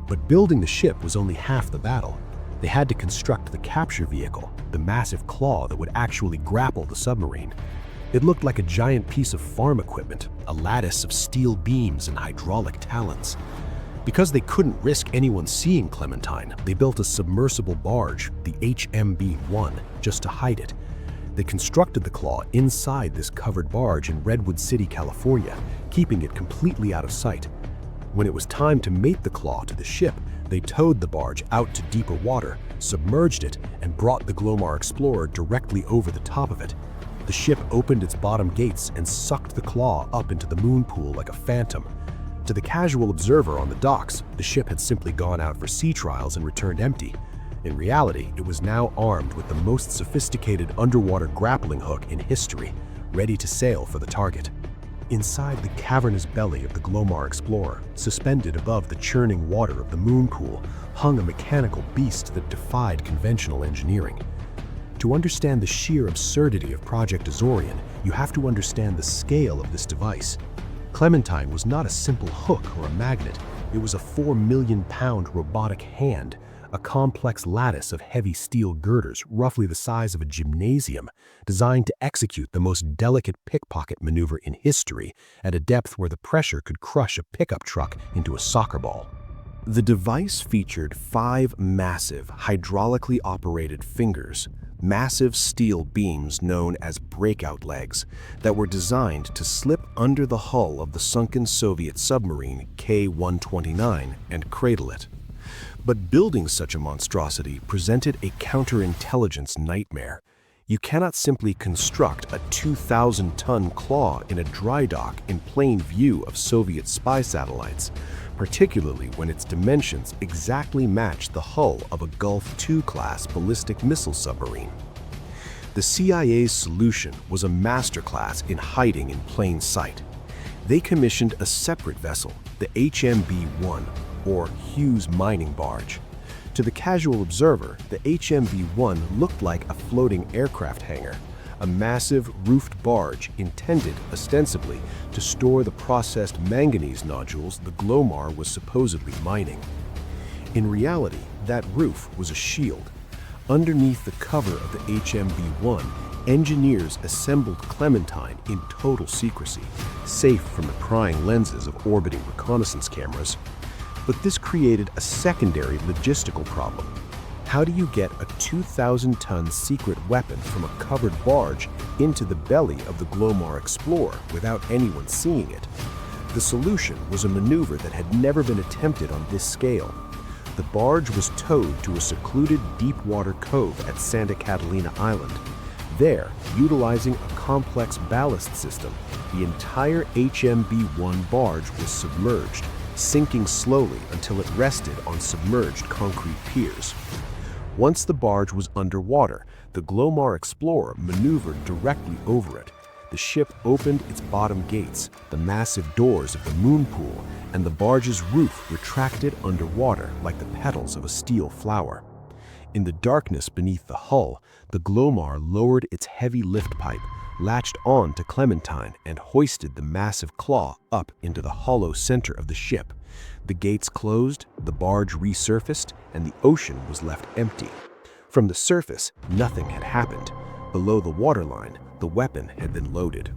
But building the ship was only half the battle. They had to construct the capture vehicle, the massive claw that would actually grapple the submarine. It looked like a giant piece of farm equipment, a lattice of steel beams and hydraulic talons. Because they couldn't risk anyone seeing Clementine, they built a submersible barge, the HMB-1, just to hide it. They constructed the Claw inside this covered barge in Redwood City, California, keeping it completely out of sight. When it was time to mate the Claw to the ship, they towed the barge out to deeper water, submerged it, and brought the Glomar Explorer directly over the top of it. The ship opened its bottom gates and sucked the Claw up into the moon pool like a phantom. To the casual observer on the docks, the ship had simply gone out for sea trials and returned empty. In reality, it was now armed with the most sophisticated underwater grappling hook in history, ready to sail for the target. Inside the cavernous belly of the Glomar Explorer, suspended above the churning water of the moon pool, hung a mechanical beast that defied conventional engineering. To understand the sheer absurdity of Project Azorian, you have to understand the scale of this device. Clementine was not a simple hook or a magnet. It was a 4 million pound robotic hand, a complex lattice of heavy steel girders roughly the size of a gymnasium, designed to execute the most delicate pickpocket maneuver in history at a depth where the pressure could crush a pickup truck into a soccer ball. The device featured 5 massive, hydraulically operated fingers, massive steel beams known as breakout legs that were designed to slip under the hull of the sunken Soviet submarine K-129 and cradle it. But building such a monstrosity presented a counterintelligence nightmare. You cannot simply construct a 2,000-ton claw in a dry dock in plain view of Soviet spy satellites, particularly when its dimensions exactly match the hull of a Gulf II-class ballistic missile submarine. The CIA's solution was a masterclass in hiding in plain sight. They commissioned a separate vessel, the HMB-1, or Hughes mining barge. To the casual observer, the HMB-1 looked like a floating aircraft hangar, a massive roofed barge intended, ostensibly, to store the processed manganese nodules the Glomar was supposedly mining. In reality, that roof was a shield. Underneath the cover of the HMB-1, engineers assembled Clementine in total secrecy, safe from the prying lenses of orbiting reconnaissance cameras. But this created a secondary logistical problem. How do you get a 2,000-ton secret weapon from a covered barge into the belly of the Glomar Explorer without anyone seeing it? The solution was a maneuver that had never been attempted on this scale. The barge was towed to a secluded deep-water cove at Santa Catalina Island. There, utilizing a complex ballast system, the entire HMB-1 barge was submerged, sinking slowly until it rested on submerged concrete piers. Once the barge was underwater, the Glomar Explorer maneuvered directly over it. The ship opened its bottom gates, the massive doors of the moon pool, and the barge's roof retracted underwater like the petals of a steel flower. In the darkness beneath the hull, the Glomar lowered its heavy lift pipe, latched on to Clementine, and hoisted the massive claw up into the hollow center of the ship. The gates closed, the barge resurfaced, and the ocean was left empty. From the surface, nothing had happened. Below the waterline, the weapon had been loaded.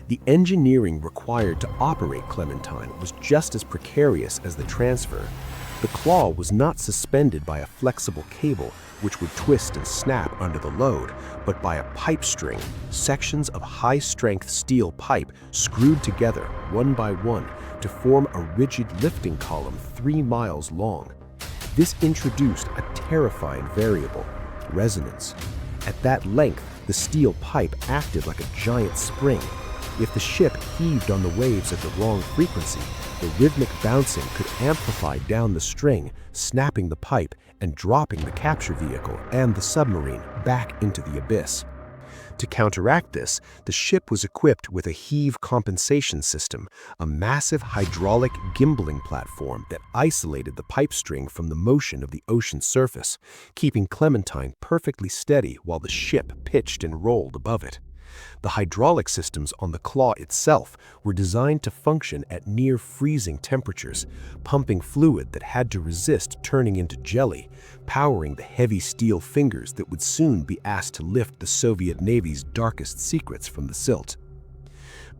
The engineering required to operate Clementine was just as precarious as the transfer. The claw was not suspended by a flexible cable which would twist and snap under the load, but by a pipe string, sections of high-strength steel pipe screwed together one by one to form a rigid lifting column 3 miles long. This introduced a terrifying variable: resonance. At that length, the steel pipe acted like a giant spring. If the ship heaved on the waves at the wrong frequency, the rhythmic bouncing could amplify down the string, snapping the pipe and dropping the capture vehicle and the submarine back into the abyss. To counteract this, the ship was equipped with a heave compensation system, a massive hydraulic gimbaling platform that isolated the pipe string from the motion of the ocean surface, keeping Clementine perfectly steady while the ship pitched and rolled above it. The hydraulic systems on the claw itself were designed to function at near freezing temperatures, pumping fluid that had to resist turning into jelly, powering the heavy steel fingers that would soon be asked to lift the Soviet Navy's darkest secrets from the silt.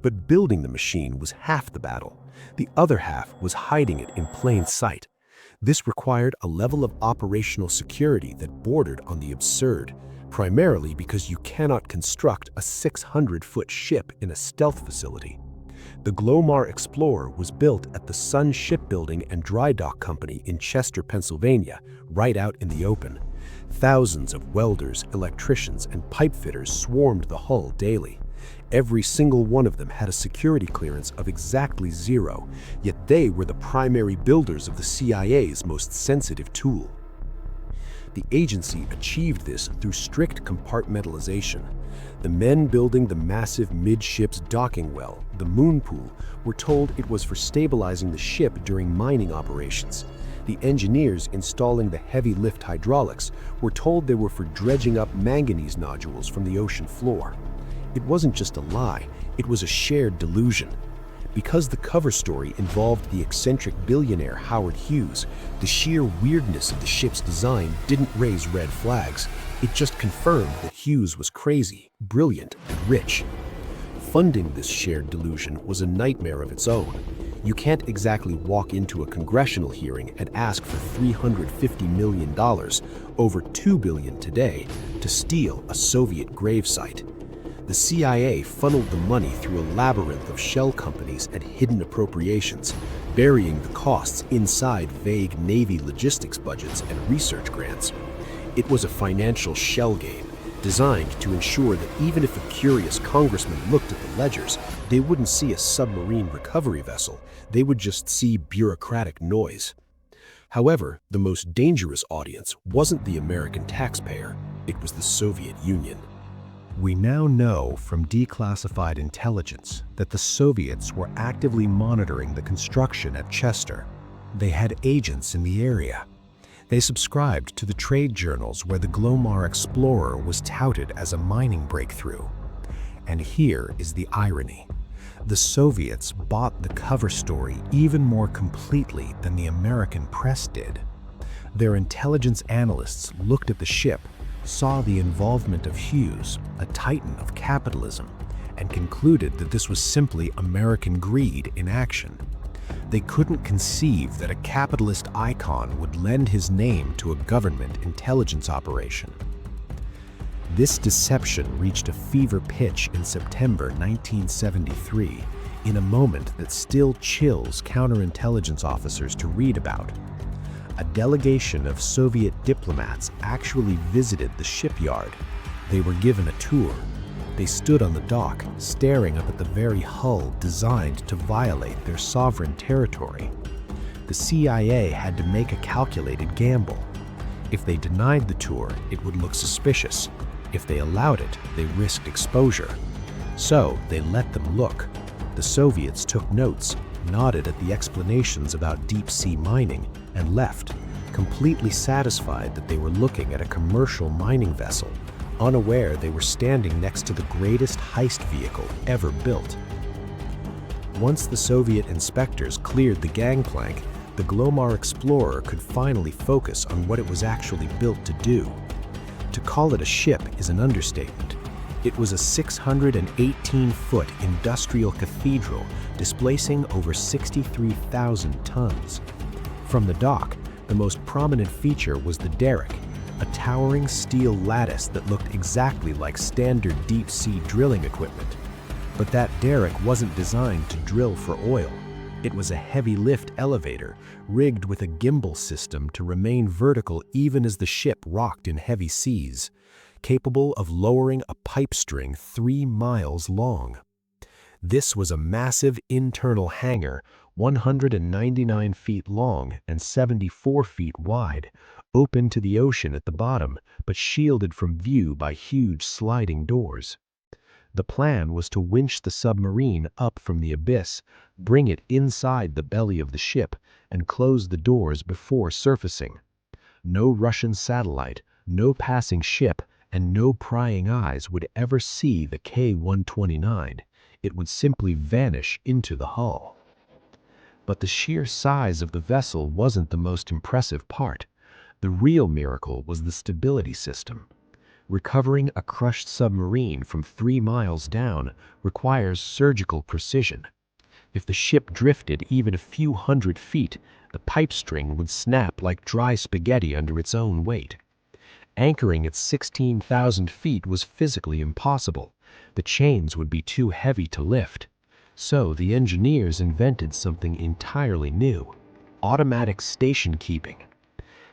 But building the machine was half the battle. The other half was hiding it in plain sight. This required a level of operational security that bordered on the absurd. primarily because you cannot construct a 600-foot ship in a stealth facility. The Glomar Explorer was built at the Sun Shipbuilding and Dry Dock Company in Chester, Pennsylvania, right out in the open. Thousands of welders, electricians, and pipe fitters swarmed the hull daily. Every single one of them had a security clearance of exactly 0, yet they were the primary builders of the CIA's most sensitive tool. The agency achieved this through strict compartmentalization. The men building the massive midships docking well, the moon pool, were told it was for stabilizing the ship during mining operations. The engineers installing the heavy lift hydraulics were told they were for dredging up manganese nodules from the ocean floor. It wasn't just a lie, it was a shared delusion. Because the cover story involved the eccentric billionaire Howard Hughes, the sheer weirdness of the ship's design didn't raise red flags. It just confirmed that Hughes was crazy, brilliant, and rich. Funding this shared delusion was a nightmare of its own. You can't exactly walk into a congressional hearing and ask for $350 million, over $2 billion today, to steal a Soviet gravesite. The CIA funneled the money through a labyrinth of shell companies and hidden appropriations, burying the costs inside vague Navy logistics budgets and research grants. It was a financial shell game, designed to ensure that even if a curious congressman looked at the ledgers, they wouldn't see a submarine recovery vessel, they would just see bureaucratic noise. However, the most dangerous audience wasn't the American taxpayer, it was the Soviet Union. We now know from declassified intelligence that the Soviets were actively monitoring the construction at Chester. They had agents in the area. They subscribed to the trade journals where the Glomar Explorer was touted as a mining breakthrough. And here is the irony. The Soviets bought the cover story even more completely than the American press did. Their intelligence analysts looked at the ship, saw the involvement of Hughes, a titan of capitalism, and concluded that this was simply American greed in action. They couldn't conceive that a capitalist icon would lend his name to a government intelligence operation. This deception reached a fever pitch in September 1973, in a moment that still chills counterintelligence officers to read about. A delegation of Soviet diplomats actually visited the shipyard. They were given a tour. They stood on the dock, staring up at the very hull designed to violate their sovereign territory. The CIA had to make a calculated gamble. If they denied the tour, it would look suspicious. If they allowed it, they risked exposure. So they let them look. The Soviets took notes, nodded at the explanations about deep-sea mining, and left, completely satisfied that they were looking at a commercial mining vessel, unaware they were standing next to the greatest heist vehicle ever built. Once the Soviet inspectors cleared the gangplank, the Glomar Explorer could finally focus on what it was actually built to do. To call it a ship is an understatement. It was a 618-foot industrial cathedral displacing over 63,000 tons. From the dock, the most prominent feature was the derrick, a towering steel lattice that looked exactly like standard deep-sea drilling equipment. But that derrick wasn't designed to drill for oil. It was a heavy-lift elevator, rigged with a gimbal system to remain vertical even as the ship rocked in heavy seas, capable of lowering a pipe string 3 miles long. This was a massive internal hangar, 199 feet long and 74 feet wide, open to the ocean at the bottom, but shielded from view by huge sliding doors. The plan was to winch the submarine up from the abyss, bring it inside the belly of the ship, and close the doors before surfacing. No Russian satellite, no passing ship, and no prying eyes would ever see the K-129. It would simply vanish into the hull. But the sheer size of the vessel wasn't the most impressive part. The real miracle was the stability system. Recovering a crushed submarine from 3 miles down requires surgical precision. If the ship drifted even a few hundred feet, the pipe string would snap like dry spaghetti under its own weight. Anchoring at 16,000 feet was physically impossible. The chains would be too heavy to lift. So the engineers invented something entirely new: automatic station keeping.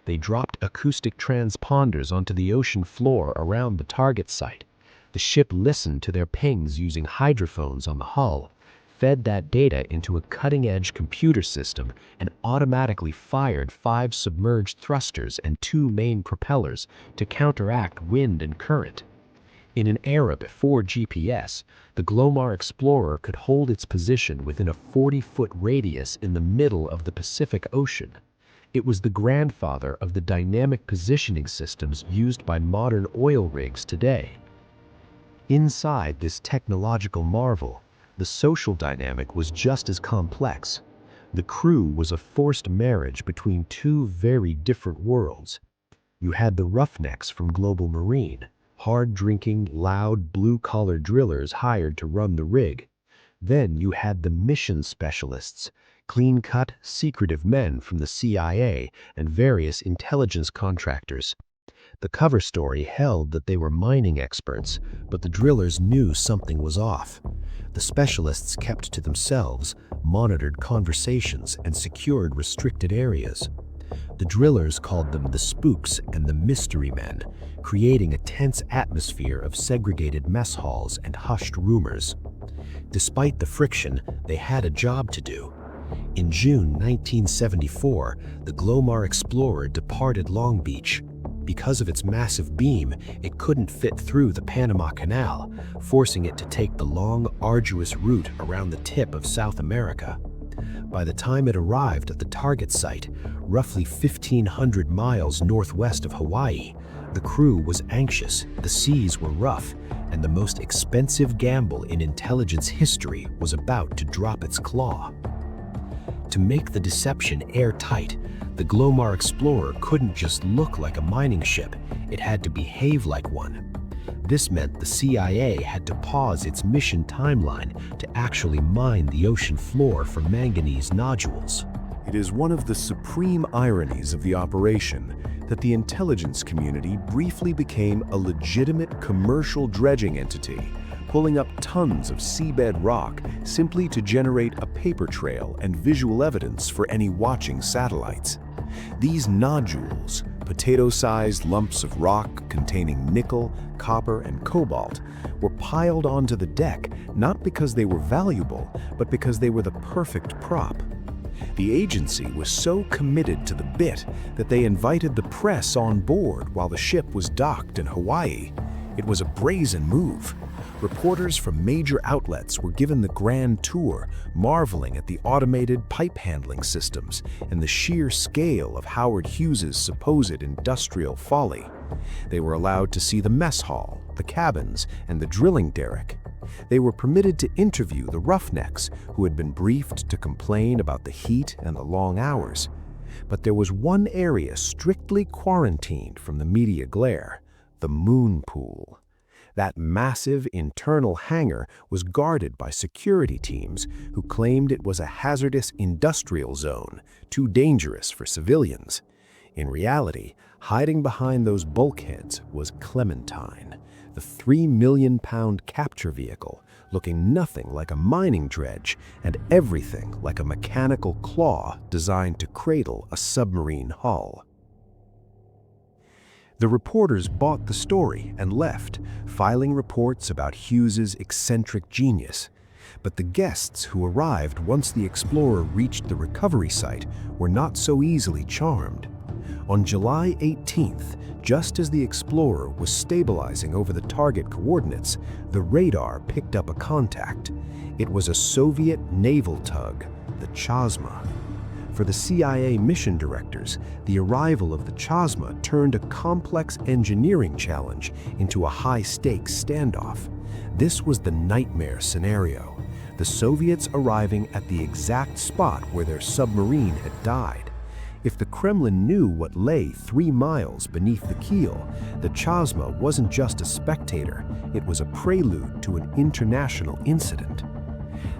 They dropped acoustic transponders onto the ocean floor around the target site. The ship listened to their pings using hydrophones on the hull, fed that data into a cutting-edge computer system, and automatically fired 5 submerged thrusters and 2 main propellers to counteract wind and current. In an era before GPS, the Glomar Explorer could hold its position within a 40-foot radius in the middle of the Pacific Ocean. It was the grandfather of the dynamic positioning systems used by modern oil rigs today. Inside this technological marvel, the social dynamic was just as complex. The crew was a forced marriage between 2 very different worlds. You had the roughnecks from Global Marine, hard-drinking, loud, blue-collar drillers hired to run the rig. Then you had the mission specialists, clean-cut, secretive men from the CIA and various intelligence contractors. The cover story held that they were mining experts, but the drillers knew something was off. The specialists kept to themselves, monitored conversations, and secured restricted areas. The drillers called them the spooks and the mystery men, creating a tense atmosphere of segregated mess halls and hushed rumors. Despite the friction, they had a job to do. In June 1974, the Glomar Explorer departed Long Beach. Because of its massive beam, it couldn't fit through the Panama Canal, forcing it to take the long, arduous route around the tip of South America. By the time it arrived at the target site, roughly 1,500 miles northwest of Hawaii, the crew was anxious, the seas were rough, and the most expensive gamble in intelligence history was about to drop its claw. To make the deception airtight, the Glomar Explorer couldn't just look like a mining ship, it had to behave like one. This meant the CIA had to pause its mission timeline to actually mine the ocean floor for manganese nodules. It is one of the supreme ironies of the operation that the intelligence community briefly became a legitimate commercial dredging entity, pulling up tons of seabed rock simply to generate a paper trail and visual evidence for any watching satellites. These nodules, potato-sized lumps of rock containing nickel, copper, and cobalt, were piled onto the deck not because they were valuable, but because they were the perfect prop. The agency was so committed to the bit that they invited the press on board while the ship was docked in Hawaii. It was a brazen move. Reporters from major outlets were given the grand tour, marveling at the automated pipe handling systems and the sheer scale of Howard Hughes's supposed industrial folly. They were allowed to see the mess hall, the cabins, and the drilling derrick. They were permitted to interview the roughnecks who had been briefed to complain about the heat and the long hours. But there was one area strictly quarantined from the media glare: the moon pool. That massive internal hangar was guarded by security teams who claimed it was a hazardous industrial zone, too dangerous for civilians. In reality, hiding behind those bulkheads was Clementine, the 3 million pound capture vehicle, looking nothing like a mining dredge and everything like a mechanical claw designed to cradle a submarine hull. The reporters bought the story and left, filing reports about Hughes's eccentric genius. But the guests who arrived once the Explorer reached the recovery site were not so easily charmed. On July 18th, just as the Explorer was stabilizing over the target coordinates, the radar picked up a contact. It was a Soviet naval tug, the Chazma. For the CIA mission directors, the arrival of the Chazma turned a complex engineering challenge into a high-stakes standoff. This was the nightmare scenario: the Soviets arriving at the exact spot where their submarine had died. If the Kremlin knew what lay 3 miles beneath the keel, the Chazma wasn't just a spectator, it was a prelude to an international incident.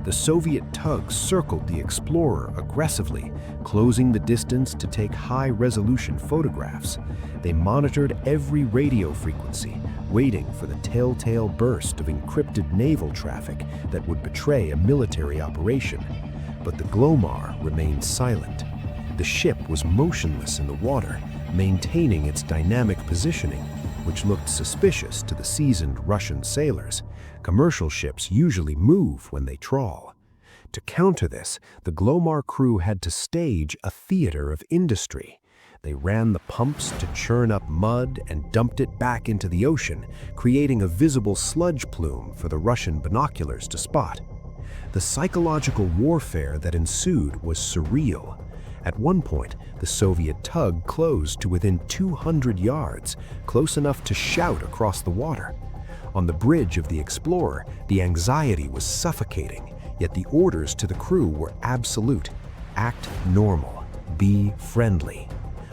The Soviet tug circled the Explorer aggressively, closing the distance to take high-resolution photographs. They monitored every radio frequency, waiting for the telltale burst of encrypted naval traffic that would betray a military operation. But the Glomar remained silent. The ship was motionless in the water, maintaining its dynamic positioning, which looked suspicious to the seasoned Russian sailors. Commercial ships usually move when they trawl. To counter this, the Glomar crew had to stage a theater of industry. They ran the pumps to churn up mud and dumped it back into the ocean, creating a visible sludge plume for the Russian binoculars to spot. The psychological warfare that ensued was surreal. At one point, the Soviet tug closed to within 200 yards, close enough to shout across the water. On the bridge of the Explorer, the anxiety was suffocating, yet the orders to the crew were absolute. Act normal. Be friendly.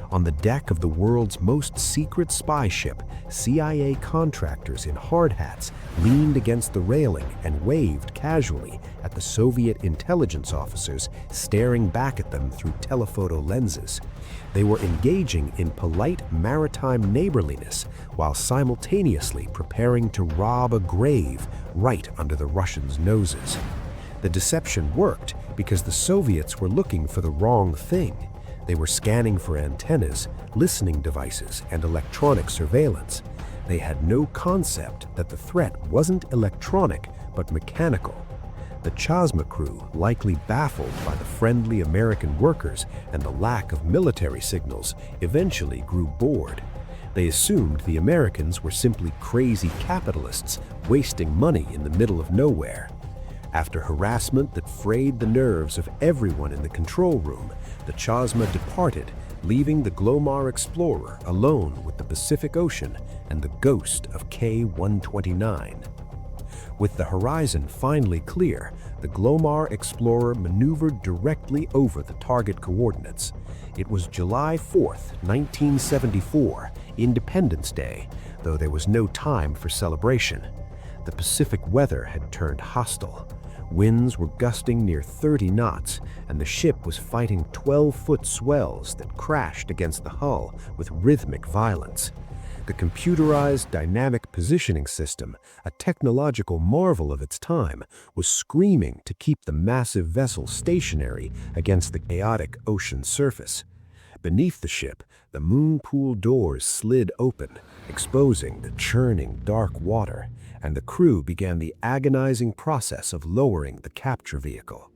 On the deck of the world's most secret spy ship, CIA contractors in hard hats leaned against the railing and waved casually at the Soviet intelligence officers staring back at them through telephoto lenses. They were engaging in polite maritime neighborliness while simultaneously preparing to rob a grave right under the Russians' noses. The deception worked because the Soviets were looking for the wrong thing. They were scanning for antennas, listening devices, and electronic surveillance. They had no concept that the threat wasn't electronic, but mechanical. The Chazma crew, likely baffled by the friendly American workers and the lack of military signals, eventually grew bored. They assumed the Americans were simply crazy capitalists wasting money in the middle of nowhere. After harassment that frayed the nerves of everyone in the control room, the Chazma departed, leaving the Glomar Explorer alone with the Pacific Ocean and the ghost of K-129. With the horizon finally clear, the Glomar Explorer maneuvered directly over the target coordinates. It was July 4th, 1974, Independence Day, though there was no time for celebration. The Pacific weather had turned hostile. Winds were gusting near 30 knots, and the ship was fighting 12-foot swells that crashed against the hull with rhythmic violence. The computerized dynamic positioning system, a technological marvel of its time, was screaming to keep the massive vessel stationary against the chaotic ocean surface. Beneath the ship, the moon pool doors slid open, exposing the churning dark water, and the crew began the agonizing process of lowering the capture vehicle.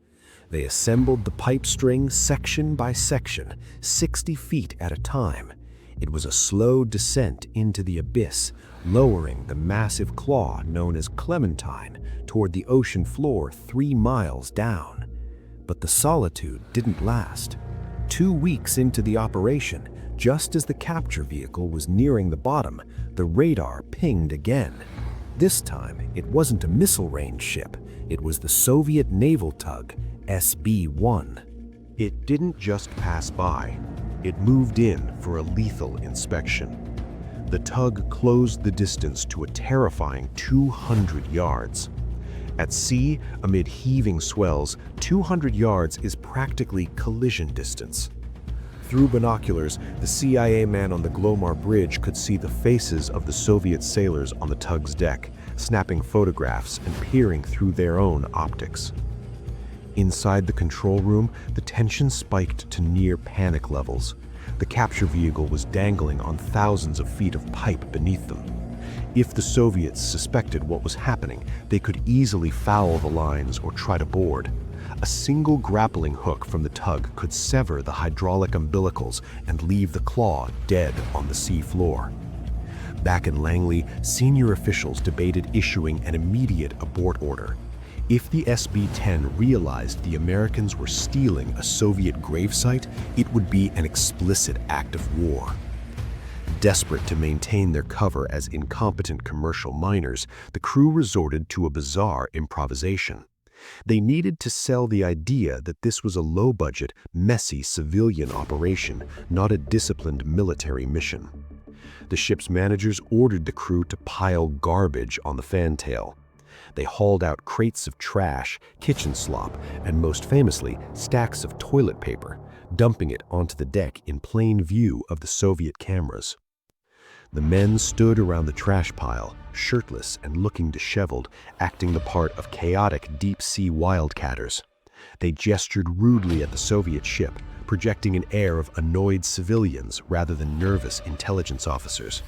They assembled the pipe string section by section, 60 feet at a time. It was a slow descent into the abyss, lowering the massive claw known as Clementine toward the ocean floor 3 miles down. But the solitude didn't last. 2 weeks into the operation, just as the capture vehicle was nearing the bottom, the radar pinged again. This time, it wasn't a missile-range ship. It was the Soviet naval tug, SB-1. It didn't just pass by. It moved in for a lethal inspection. The tug closed the distance to a terrifying 200 yards. At sea, amid heaving swells, 200 yards is practically collision distance. Through binoculars, the CIA man on the Glomar bridge could see the faces of the Soviet sailors on the tug's deck, snapping photographs and peering through their own optics. Inside the control room, the tension spiked to near panic levels. The capture vehicle was dangling on thousands of feet of pipe beneath them. If the Soviets suspected what was happening, they could easily foul the lines or try to board. A single grappling hook from the tug could sever the hydraulic umbilicals and leave the claw dead on the sea floor. Back in Langley, senior officials debated issuing an immediate abort order. If the SB-10 realized the Americans were stealing a Soviet gravesite, it would be an explicit act of war. Desperate to maintain their cover as incompetent commercial miners, the crew resorted to a bizarre improvisation. They needed to sell the idea that this was a low-budget, messy civilian operation, not a disciplined military mission. The ship's managers ordered the crew to pile garbage on the fantail. They hauled out crates of trash, kitchen slop, and most famously, stacks of toilet paper, dumping it onto the deck in plain view of the Soviet cameras. The men stood around the trash pile, shirtless and looking disheveled, acting the part of chaotic deep-sea wildcatters. They gestured rudely at the Soviet ship, projecting an air of annoyed civilians rather than nervous intelligence officers.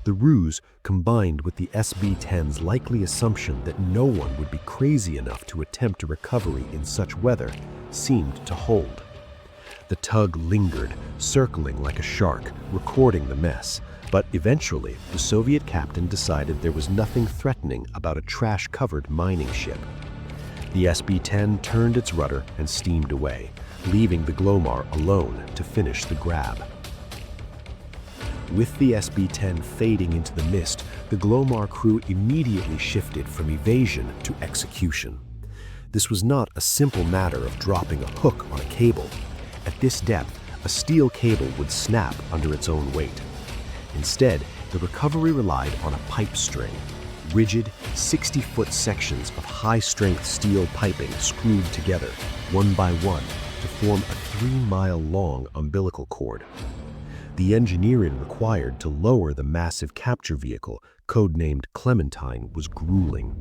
The ruse, combined with the SB-10's likely assumption that no one would be crazy enough to attempt a recovery in such weather, seemed to hold. The tug lingered, circling like a shark, recording the mess, but eventually the Soviet captain decided there was nothing threatening about a trash-covered mining ship. The SB-10 turned its rudder and steamed away, leaving the Glomar alone to finish the grab. With the SB-10 fading into the mist, the Glomar crew immediately shifted from evasion to execution. This was not a simple matter of dropping a hook on a cable. At this depth, a steel cable would snap under its own weight. Instead, the recovery relied on a pipe string, rigid, 60-foot sections of high-strength steel piping screwed together, one by one, to form a 3-mile-long umbilical cord. The engineering required to lower the massive capture vehicle, codenamed Clementine, was grueling.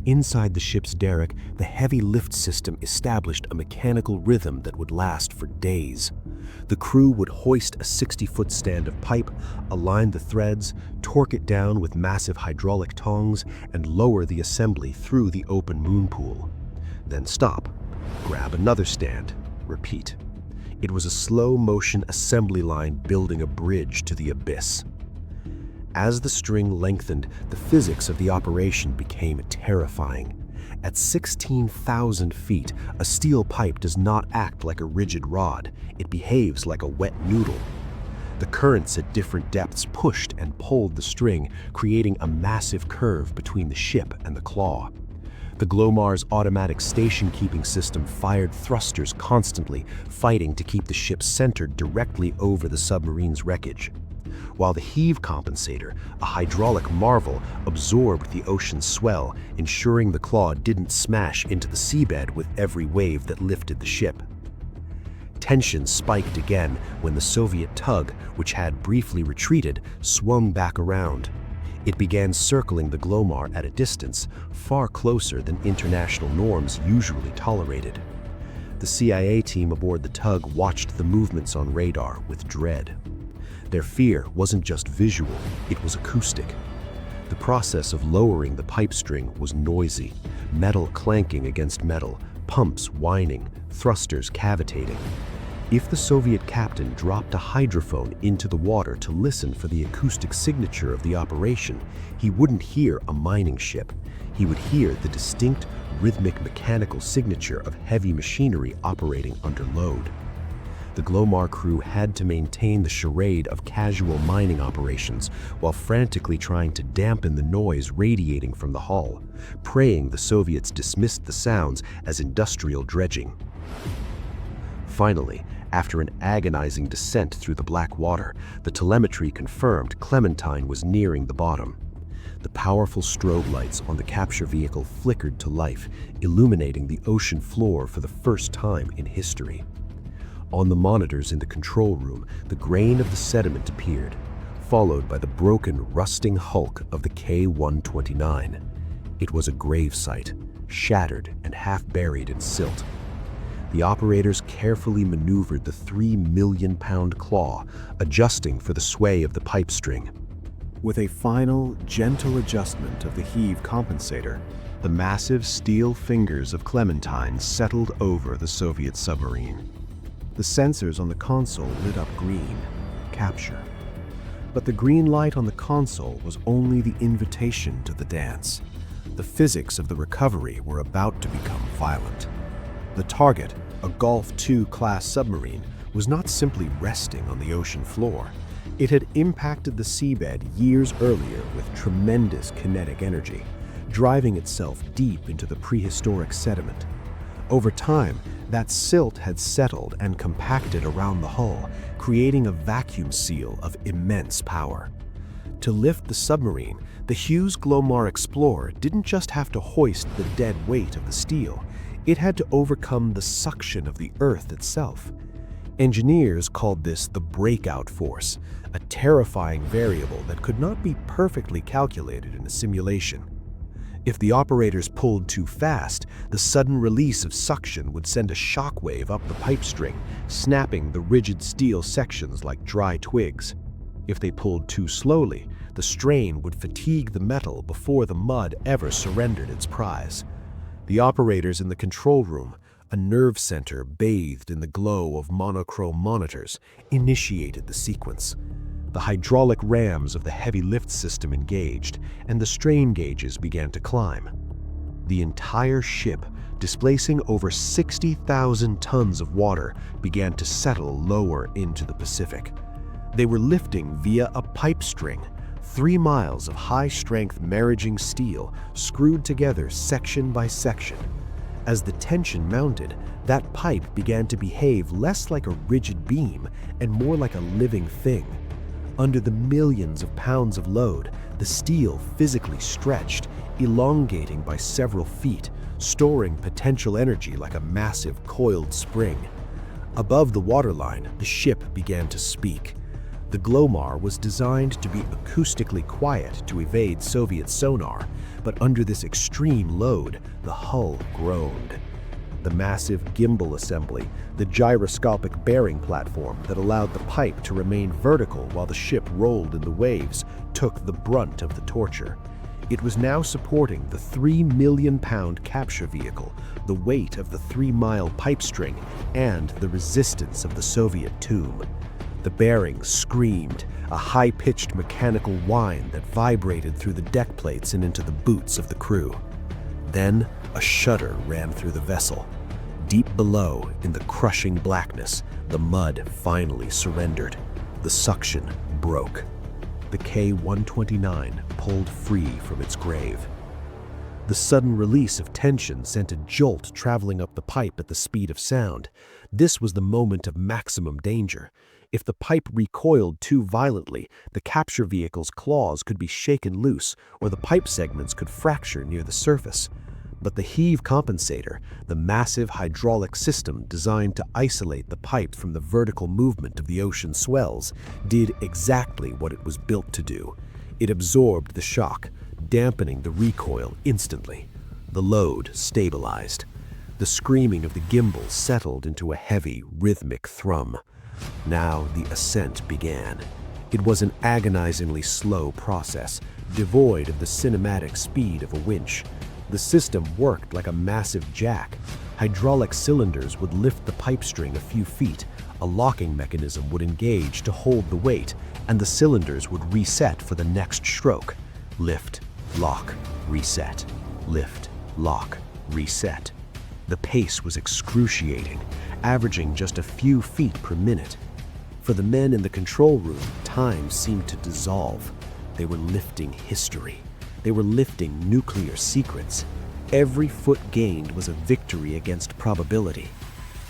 Inside the ship's derrick, the heavy lift system established a mechanical rhythm that would last for days. The crew would hoist a 60-foot stand of pipe, align the threads, torque it down with massive hydraulic tongs, and lower the assembly through the open moon pool. Then stop, grab another stand, repeat. It was a slow-motion assembly line building a bridge to the abyss. As the string lengthened, the physics of the operation became terrifying. At 16,000 feet, a steel pipe does not act like a rigid rod. It behaves like a wet noodle. The currents at different depths pushed and pulled the string, creating a massive curve between the ship and the claw. The Glomar's automatic station-keeping system fired thrusters constantly, fighting to keep the ship centered directly over the submarine's wreckage. While the heave compensator, a hydraulic marvel, absorbed the ocean's swell, ensuring the claw didn't smash into the seabed with every wave that lifted the ship. Tension spiked again when the Soviet tug, which had briefly retreated, swung back around. It began circling the Glomar at a distance, far closer than international norms usually tolerated. The CIA team aboard the tug watched the movements on radar with dread. Their fear wasn't just visual, it was acoustic. The process of lowering the pipe string was noisy, metal clanking against metal, pumps whining, thrusters cavitating. If the Soviet captain dropped a hydrophone into the water to listen for the acoustic signature of the operation, he wouldn't hear a mining ship. He would hear the distinct, rhythmic mechanical signature of heavy machinery operating under load. The Glomar crew had to maintain the charade of casual mining operations while frantically trying to dampen the noise radiating from the hull, praying the Soviets dismissed the sounds as industrial dredging. Finally, after an agonizing descent through the black water, the telemetry confirmed Clementine was nearing the bottom. The powerful strobe lights on the capture vehicle flickered to life, illuminating the ocean floor for the first time in history. On the monitors in the control room, the grain of the sediment appeared, followed by the broken, rusting hulk of the K-129. It was a grave site, shattered and half-buried in silt. The operators carefully maneuvered the 3-million-pound claw, adjusting for the sway of the pipe string. With a final, gentle adjustment of the heave compensator, the massive steel fingers of Clementine settled over the Soviet submarine. The sensors on the console lit up green, capture. But the green light on the console was only the invitation to the dance. The physics of the recovery were about to become violent. The target, a Gulf II class submarine, was not simply resting on the ocean floor. It had impacted the seabed years earlier with tremendous kinetic energy, driving itself deep into the prehistoric sediment. Over time, that silt had settled and compacted around the hull, creating a vacuum seal of immense power. To lift the submarine, the Hughes Glomar Explorer didn't just have to hoist the dead weight of the steel, it had to overcome the suction of the Earth itself. Engineers called this the breakout force, a terrifying variable that could not be perfectly calculated in a simulation. If the operators pulled too fast, the sudden release of suction would send a shockwave up the pipe string, snapping the rigid steel sections like dry twigs. If they pulled too slowly, the strain would fatigue the metal before the mud ever surrendered its prize. The operators in the control room, a nerve center bathed in the glow of monochrome monitors, initiated the sequence. The hydraulic rams of the heavy lift system engaged, and the strain gauges began to climb. The entire ship, displacing over 60,000 tons of water, began to settle lower into the Pacific. They were lifting via a pipe string, 3 miles of high-strength maraging steel screwed together section by section. As the tension mounted, that pipe began to behave less like a rigid beam and more like a living thing. Under the millions of pounds of load, the steel physically stretched, elongating by several feet, storing potential energy like a massive coiled spring. Above the waterline, the ship began to speak. The Glomar was designed to be acoustically quiet to evade Soviet sonar, but under this extreme load, the hull groaned. The massive gimbal assembly, the gyroscopic bearing platform that allowed the pipe to remain vertical while the ship rolled in the waves, took the brunt of the torture. It was now supporting the 3 million-pound capture vehicle, the weight of the 3-mile pipe string, and the resistance of the Soviet tomb. The bearings screamed, a high-pitched mechanical whine that vibrated through the deck plates and into the boots of the crew. Then, a shudder ran through the vessel. Deep below, in the crushing blackness, the mud finally surrendered. The suction broke. The K-129 pulled free from its grave. The sudden release of tension sent a jolt traveling up the pipe at the speed of sound. This was the moment of maximum danger. If the pipe recoiled too violently, the capture vehicle's claws could be shaken loose, or the pipe segments could fracture near the surface. But the heave compensator, the massive hydraulic system designed to isolate the pipe from the vertical movement of the ocean swells, did exactly what it was built to do. It absorbed the shock, dampening the recoil instantly. The load stabilized. The screaming of the gimbal settled into a heavy, rhythmic thrum. Now the ascent began. It was an agonizingly slow process, devoid of the cinematic speed of a winch. The system worked like a massive jack. Hydraulic cylinders would lift the pipe string a few feet, a locking mechanism would engage to hold the weight, and the cylinders would reset for the next stroke. Lift, lock, reset. Lift, lock, reset. The pace was excruciating, averaging just a few feet per minute. For the men in the control room, time seemed to dissolve. They were lifting history. They were lifting nuclear secrets. Every foot gained was a victory against probability.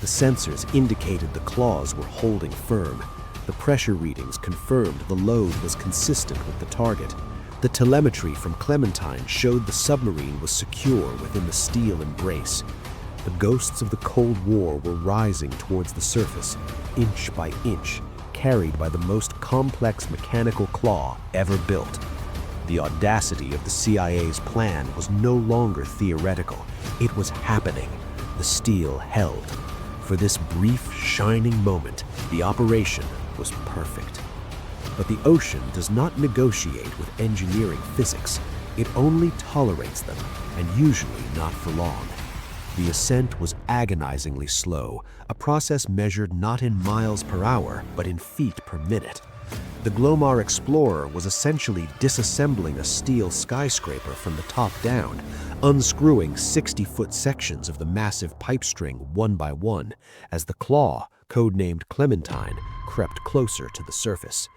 The sensors indicated the claws were holding firm. The pressure readings confirmed the load was consistent with the target. The telemetry from Clementine showed the submarine was secure within the steel embrace. The ghosts of the Cold War were rising towards the surface, inch by inch, carried by the most complex mechanical claw ever built. The audacity of the CIA's plan was no longer theoretical. It was happening. The steel held. For this brief, shining moment, the operation was perfect. But the ocean does not negotiate with engineering physics. It only tolerates them, and usually not for long. The ascent was agonizingly slow, a process measured not in miles per hour, but in feet per minute. The Glomar Explorer was essentially disassembling a steel skyscraper from the top down, unscrewing 60-foot sections of the massive pipe string one by one, as the claw, codenamed Clementine, crept closer to the surface.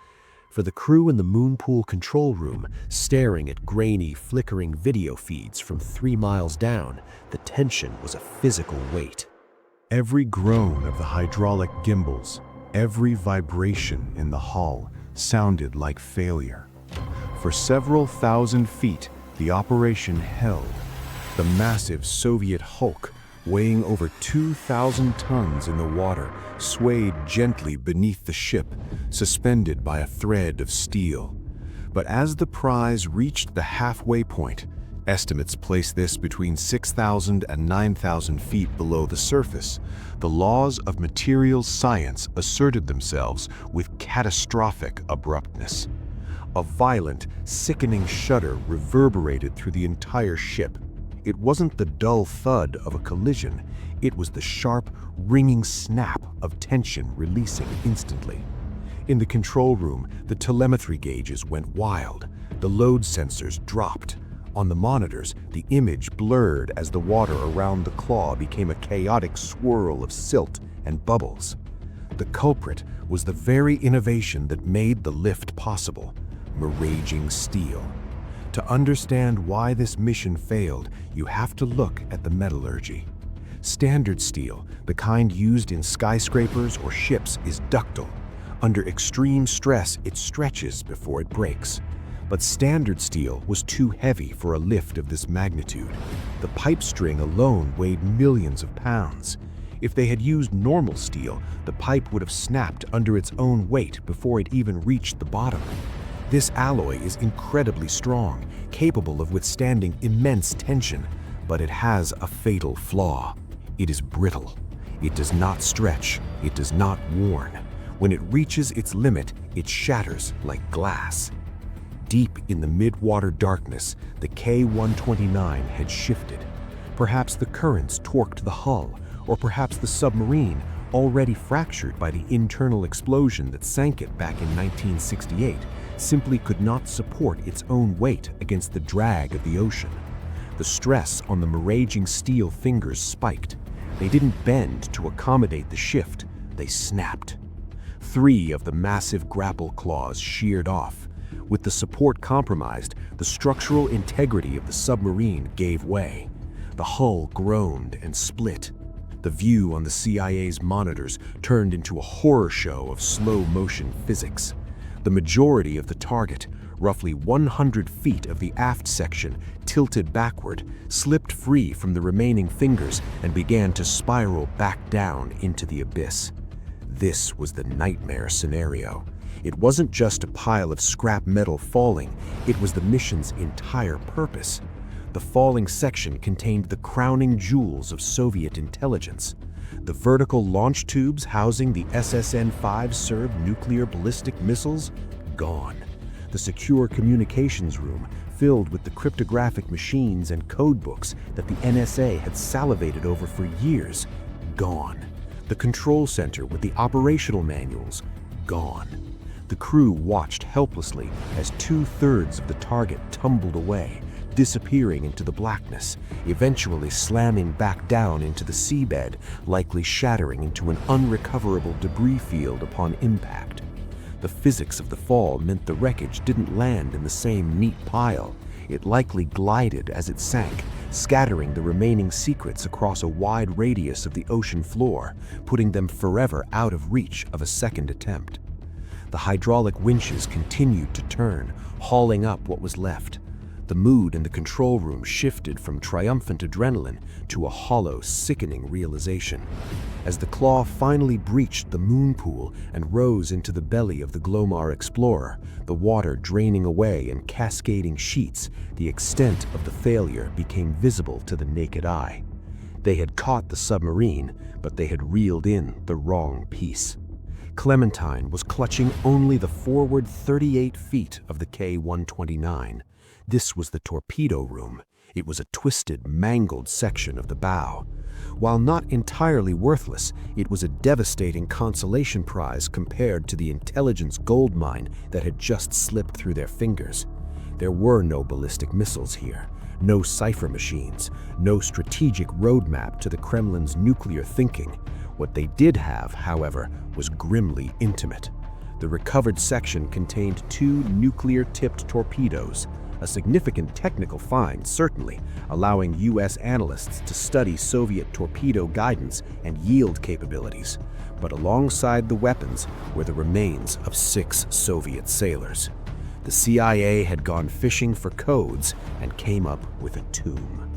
For the crew in the moonpool control room, staring at grainy, flickering video feeds from 3 miles down, the tension was a physical weight. Every groan of the hydraulic gimbals, every vibration in the hull sounded like failure. For several thousand feet, the operation held. The massive Soviet hulk, weighing over 2,000 tons in the water, swayed gently beneath the ship, suspended by a thread of steel. But as the prize reached the halfway point, estimates place this between 6,000 and 9,000 feet below the surface, the laws of materials science asserted themselves with catastrophic abruptness. A violent, sickening shudder reverberated through the entire ship. It wasn't the dull thud of a collision, it was the sharp, ringing snap of tension releasing instantly. In the control room, the telemetry gauges went wild. The load sensors dropped. On the monitors, the image blurred as the water around the claw became a chaotic swirl of silt and bubbles. The culprit was the very innovation that made the lift possible: miraging steel. To understand why this mission failed, you have to look at the metallurgy. Standard steel, the kind used in skyscrapers or ships, is ductile. Under extreme stress, it stretches before it breaks. But standard steel was too heavy for a lift of this magnitude. The pipe string alone weighed millions of pounds. If they had used normal steel, the pipe would have snapped under its own weight before it even reached the bottom. This alloy is incredibly strong, capable of withstanding immense tension, but it has a fatal flaw. It is brittle. It does not stretch. It does not warn. When it reaches its limit, it shatters like glass. Deep in the mid-water darkness, the K-129 had shifted. Perhaps the currents torqued the hull, or perhaps the submarine, already fractured by the internal explosion that sank it back in 1968, simply could not support its own weight against the drag of the ocean. The stress on the miraging steel fingers spiked. They didn't bend to accommodate the shift, they snapped. 3 of the massive grapple claws sheared off. With the support compromised, the structural integrity of the submarine gave way. The hull groaned and split. The view on the CIA's monitors turned into a horror show of slow-motion physics. The majority of the target, roughly 100 feet of the aft section, tilted backward, slipped free from the remaining fingers, and began to spiral back down into the abyss. This was the nightmare scenario. It wasn't just a pile of scrap metal falling, it was the mission's entire purpose. The falling section contained the crowning jewels of Soviet intelligence. The vertical launch tubes housing the SSN-5 Serb nuclear ballistic missiles, gone. The secure communications room, filled with the cryptographic machines and codebooks that the NSA had salivated over for years, gone. The control center with the operational manuals, gone. The crew watched helplessly as 2/3 of the target tumbled away, disappearing into the blackness, eventually slamming back down into the seabed, likely shattering into an unrecoverable debris field upon impact. The physics of the fall meant the wreckage didn't land in the same neat pile. It likely glided as it sank, scattering the remaining secrets across a wide radius of the ocean floor, putting them forever out of reach of a second attempt. The hydraulic winches continued to turn, hauling up what was left. The mood in the control room shifted from triumphant adrenaline to a hollow, sickening realization. As the claw finally breached the moon pool and rose into the belly of the Glomar Explorer, the water draining away in cascading sheets, the extent of the failure became visible to the naked eye. They had caught the submarine, but they had reeled in the wrong piece. Clementine was clutching only the forward 38 feet of the K-129. This was the torpedo room. It was a twisted, mangled section of the bow. While not entirely worthless, it was a devastating consolation prize compared to the intelligence goldmine that had just slipped through their fingers. There were no ballistic missiles here, no cipher machines, no strategic roadmap to the Kremlin's nuclear thinking. What they did have, however, was grimly intimate. The recovered section contained 2 nuclear-tipped torpedoes, a significant technical find, certainly, allowing U.S. analysts to study Soviet torpedo guidance and yield capabilities. But alongside the weapons were the remains of 6 Soviet sailors. The CIA had gone fishing for codes and came up with a tomb.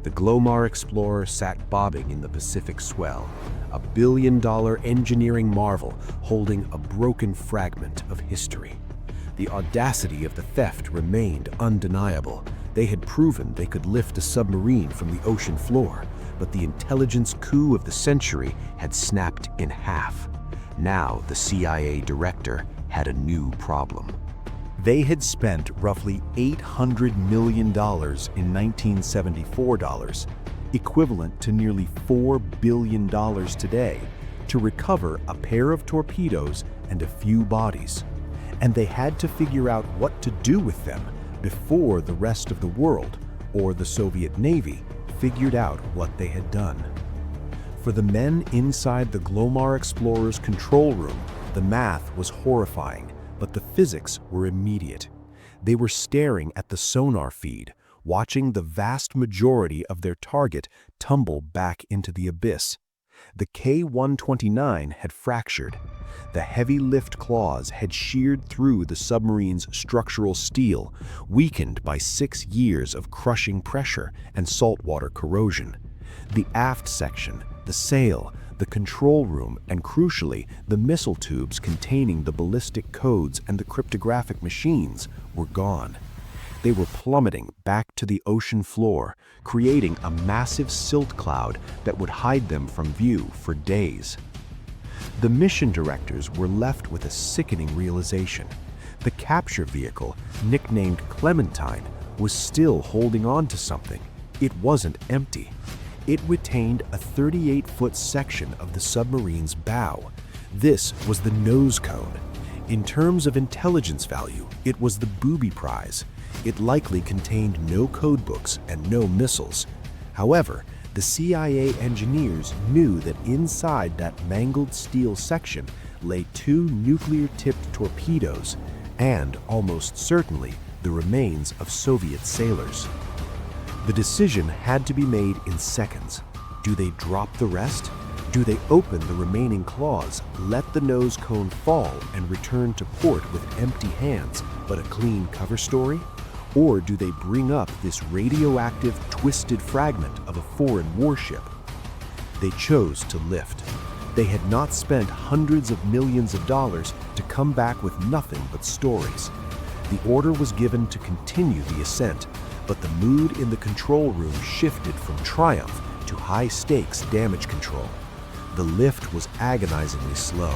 The Glomar Explorer sat bobbing in the Pacific swell, a billion-dollar engineering marvel holding a broken fragment of history. The audacity of the theft remained undeniable. They had proven they could lift a submarine from the ocean floor, but the intelligence coup of the century had snapped in half. Now the CIA director had a new problem. They had spent roughly $800 million in 1974 dollars, equivalent to nearly $4 billion today, to recover a pair of torpedoes and a few bodies. And they had to figure out what to do with them before the rest of the world, or the Soviet Navy, figured out what they had done. For the men inside the Glomar Explorer's control room, the math was horrifying, but the physics were immediate. They were staring at the sonar feed, watching the vast majority of their target tumble back into the abyss. The K-129 had fractured. The heavy lift claws had sheared through the submarine's structural steel, weakened by 6 years of crushing pressure and saltwater corrosion. The aft section, the sail, the control room, and crucially, the missile tubes containing the ballistic codes and the cryptographic machines were gone. They were plummeting back to the ocean floor, creating a massive silt cloud that would hide them from view for days. The mission directors were left with a sickening realization. The capture vehicle, nicknamed Clementine, was still holding on to something. It wasn't empty. It retained a 38-foot section of the submarine's bow. This was the nose cone. In terms of intelligence value, it was the booby prize. It likely contained no codebooks and no missiles. However, the CIA engineers knew that inside that mangled steel section lay 2 nuclear-tipped torpedoes and, almost certainly, the remains of Soviet sailors. The decision had to be made in seconds. Do they drop the rest? Do they open the remaining claws, let the nose cone fall, and return to port with empty hands but a clean cover story? Or do they bring up this radioactive, twisted fragment of a foreign warship? They chose to lift. They had not spent hundreds of millions of dollars to come back with nothing but stories. The order was given to continue the ascent, but the mood in the control room shifted from triumph to high-stakes damage control. The lift was agonizingly slow.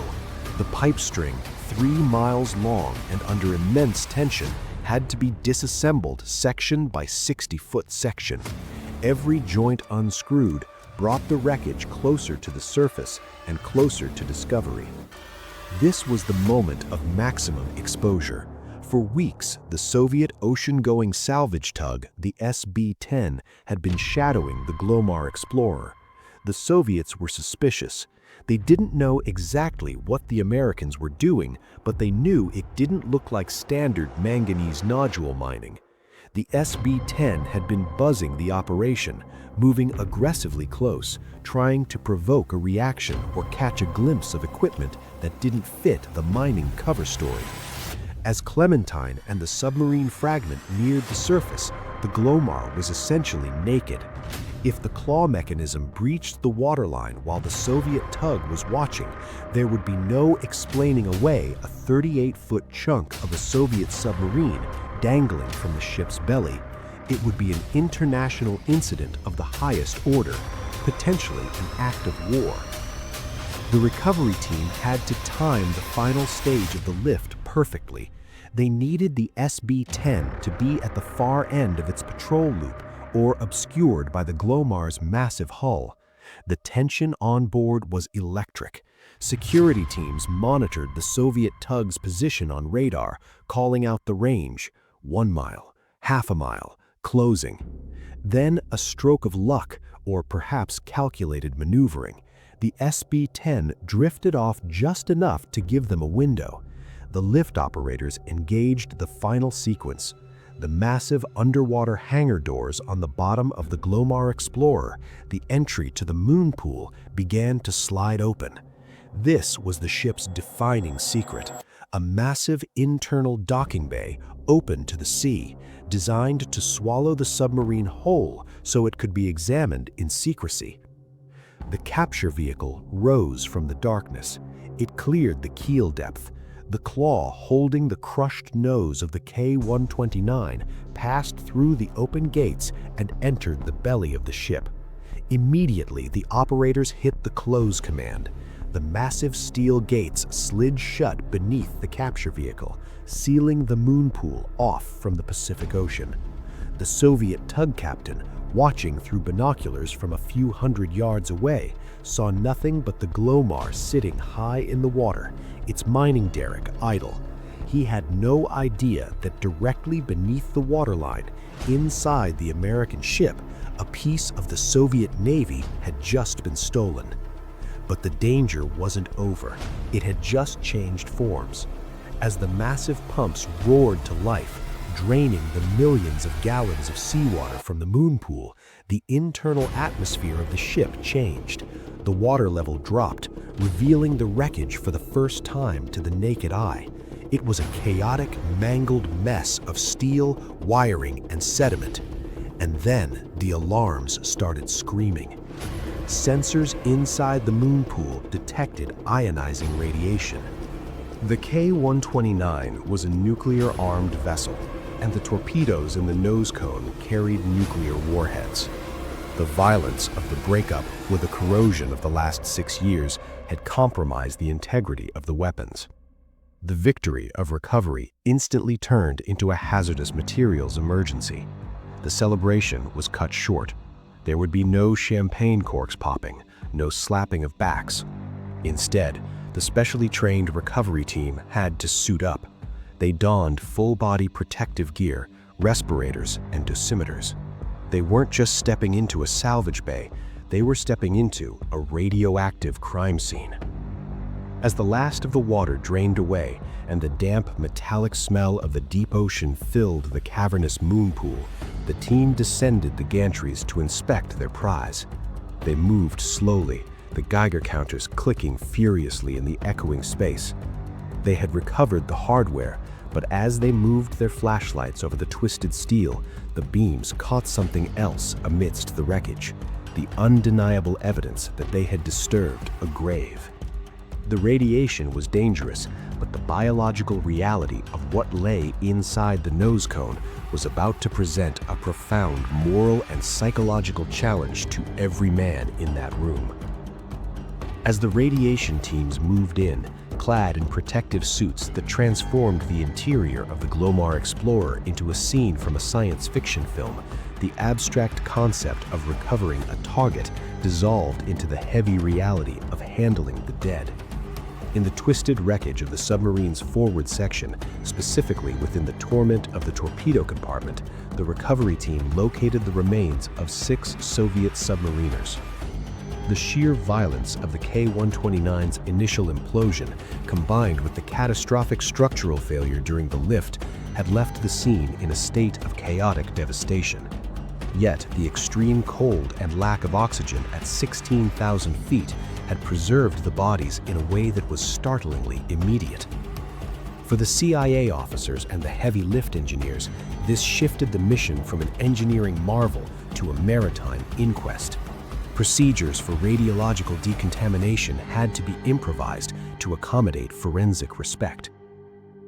The pipe string, 3 miles long and under immense tension, had to be disassembled section by 60-foot section. Every joint unscrewed brought the wreckage closer to the surface and closer to discovery. This was the moment of maximum exposure. For weeks, the Soviet ocean-going salvage tug, the SB-10, had been shadowing the Glomar Explorer. The Soviets were suspicious. They didn't know exactly what the Americans were doing, but they knew it didn't look like standard manganese nodule mining. The SB-10 had been buzzing the operation, moving aggressively close, trying to provoke a reaction or catch a glimpse of equipment that didn't fit the mining cover story. As Clementine and the submarine fragment neared the surface, the Glomar was essentially naked. If the claw mechanism breached the waterline while the Soviet tug was watching, there would be no explaining away a 38-foot chunk of a Soviet submarine dangling from the ship's belly. It would be an international incident of the highest order, potentially an act of war. The recovery team had to time the final stage of the lift perfectly. They needed the SB-10 to be at the far end of its patrol loop or obscured by the Glomar's massive hull. The tension on board was electric. Security teams monitored the Soviet tug's position on radar, calling out the range: 1 mile, half a mile, closing. Then a stroke of luck, or perhaps calculated maneuvering. The SB-10 drifted off just enough to give them a window. The lift operators engaged the final sequence. The massive underwater hangar doors on the bottom of the Glomar Explorer, the entry to the moon pool, began to slide open. This was the ship's defining secret, a massive internal docking bay open to the sea, designed to swallow the submarine whole so it could be examined in secrecy. The capture vehicle rose from the darkness. It cleared the keel depth. The claw holding the crushed nose of the K-129 passed through the open gates and entered the belly of the ship. Immediately, the operators hit the close command. The massive steel gates slid shut beneath the capture vehicle, sealing the moon pool off from the Pacific Ocean. The Soviet tug captain, watching through binoculars from a few hundred yards away, saw nothing but the Glomar sitting high in the water, its mining derrick idle. He had no idea that directly beneath the waterline, inside the American ship, a piece of the Soviet Navy had just been stolen. But the danger wasn't over. It had just changed forms. As the massive pumps roared to life, draining the millions of gallons of seawater from the moon pool, the internal atmosphere of the ship changed. The water level dropped, revealing the wreckage for the first time to the naked eye. It was a chaotic, mangled mess of steel, wiring, and sediment. And then the alarms started screaming. Sensors inside the moon pool detected ionizing radiation. The K-129 was a nuclear-armed vessel, and the torpedoes in the nose cone carried nuclear warheads. The violence of the breakup with the corrosion of the last 6 years had compromised the integrity of the weapons. The victory of recovery instantly turned into a hazardous materials emergency. The celebration was cut short. There would be no champagne corks popping, no slapping of backs. Instead, the specially trained recovery team had to suit up. They donned full-body protective gear, respirators, and dosimeters. They weren't just stepping into a salvage bay, they were stepping into a radioactive crime scene. As the last of the water drained away and the damp, metallic smell of the deep ocean filled the cavernous moon pool, the team descended the gantries to inspect their prize. They moved slowly, the Geiger counters clicking furiously in the echoing space. They had recovered the hardware, but as they moved their flashlights over the twisted steel, the beams caught something else amidst the wreckage, the undeniable evidence that they had disturbed a grave. The radiation was dangerous, but the biological reality of what lay inside the nose cone was about to present a profound moral and psychological challenge to every man in that room. As the radiation teams moved in, clad in protective suits that transformed the interior of the Glomar Explorer into a scene from a science fiction film, the abstract concept of recovering a target dissolved into the heavy reality of handling the dead. In the twisted wreckage of the submarine's forward section, specifically within the torment of the torpedo compartment, the recovery team located the remains of 6 Soviet submariners. The sheer violence of the K-129's initial implosion, combined with the catastrophic structural failure during the lift, had left the scene in a state of chaotic devastation. Yet, the extreme cold and lack of oxygen at 16,000 feet had preserved the bodies in a way that was startlingly immediate. For the CIA officers and the heavy lift engineers, this shifted the mission from an engineering marvel to a maritime inquest. Procedures for radiological decontamination had to be improvised to accommodate forensic respect.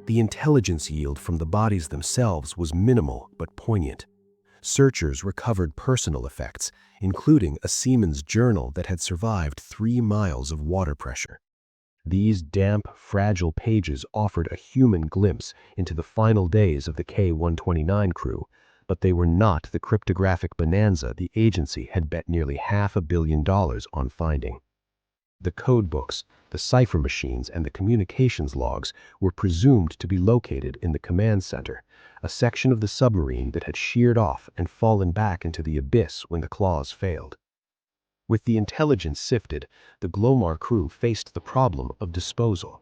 The intelligence yield from the bodies themselves was minimal but poignant. Searchers recovered personal effects, including a seaman's journal that had survived 3 miles of water pressure. These damp, fragile pages offered a human glimpse into the final days of the K-129 crew, but they were not the cryptographic bonanza the agency had bet nearly $500 million on finding. The code books, the cipher machines, and the communications logs were presumed to be located in the command center, a section of the submarine that had sheared off and fallen back into the abyss when the claws failed. With the intelligence sifted, the Glomar crew faced the problem of disposal.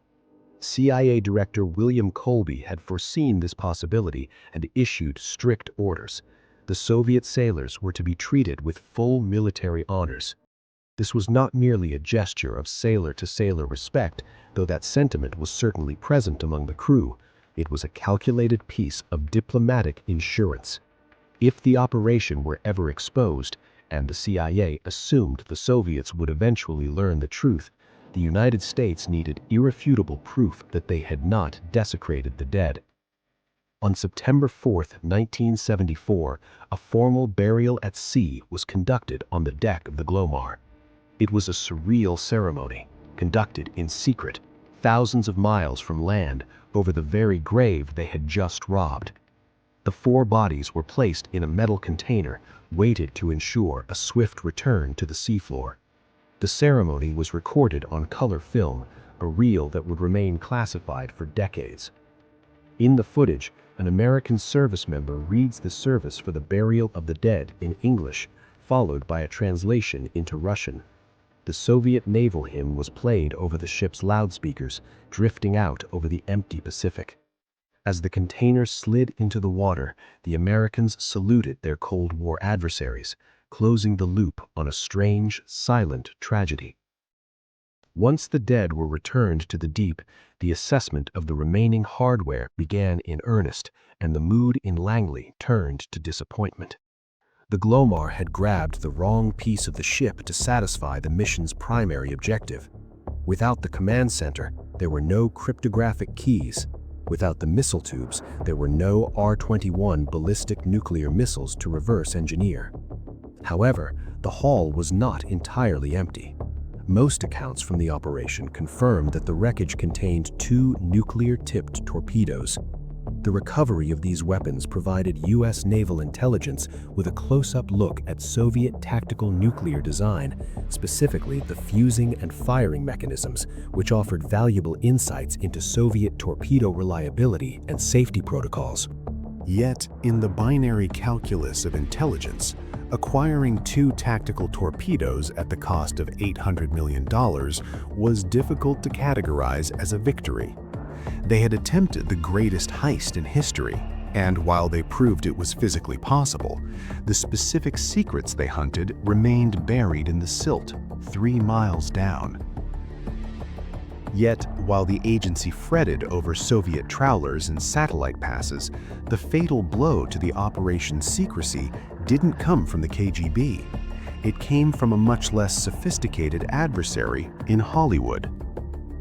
CIA Director William Colby had foreseen this possibility and issued strict orders. The Soviet sailors were to be treated with full military honors. This was not merely a gesture of sailor-to-sailor respect, though that sentiment was certainly present among the crew. It was a calculated piece of diplomatic insurance. If the operation were ever exposed, and the CIA assumed the Soviets would eventually learn the truth, the United States needed irrefutable proof that they had not desecrated the dead. On September 4, 1974, a formal burial at sea was conducted on the deck of the Glomar. It was a surreal ceremony, conducted in secret, thousands of miles from land, over the very grave they had just robbed. The 4 bodies were placed in a metal container, weighted to ensure a swift return to the seafloor. The ceremony was recorded on color film, a reel that would remain classified for decades. In the footage, an American service member reads the service for the burial of the dead in English, followed by a translation into Russian. The Soviet naval hymn was played over the ship's loudspeakers, drifting out over the empty Pacific. As the container slid into the water, the Americans saluted their Cold War adversaries, closing the loop on a strange, silent tragedy. Once the dead were returned to the deep, the assessment of the remaining hardware began in earnest, and the mood in Langley turned to disappointment. The Glomar had grabbed the wrong piece of the ship to satisfy the mission's primary objective. Without the command center, there were no cryptographic keys. Without the missile tubes, there were no R-21 ballistic nuclear missiles to reverse engineer. However, the hull was not entirely empty. Most accounts from the operation confirmed that the wreckage contained 2 nuclear-tipped torpedoes. The recovery of these weapons provided U.S. naval intelligence with a close-up look at Soviet tactical nuclear design, specifically the fusing and firing mechanisms, which offered valuable insights into Soviet torpedo reliability and safety protocols. Yet, in the binary calculus of intelligence, acquiring 2 tactical torpedoes at the cost of $800 million was difficult to categorize as a victory. They had attempted the greatest heist in history, and while they proved it was physically possible, the specific secrets they hunted remained buried in the silt 3 miles down. Yet, while the agency fretted over Soviet trawlers and satellite passes, the fatal blow to the operation's secrecy didn't come from the KGB. It came from a much less sophisticated adversary in Hollywood.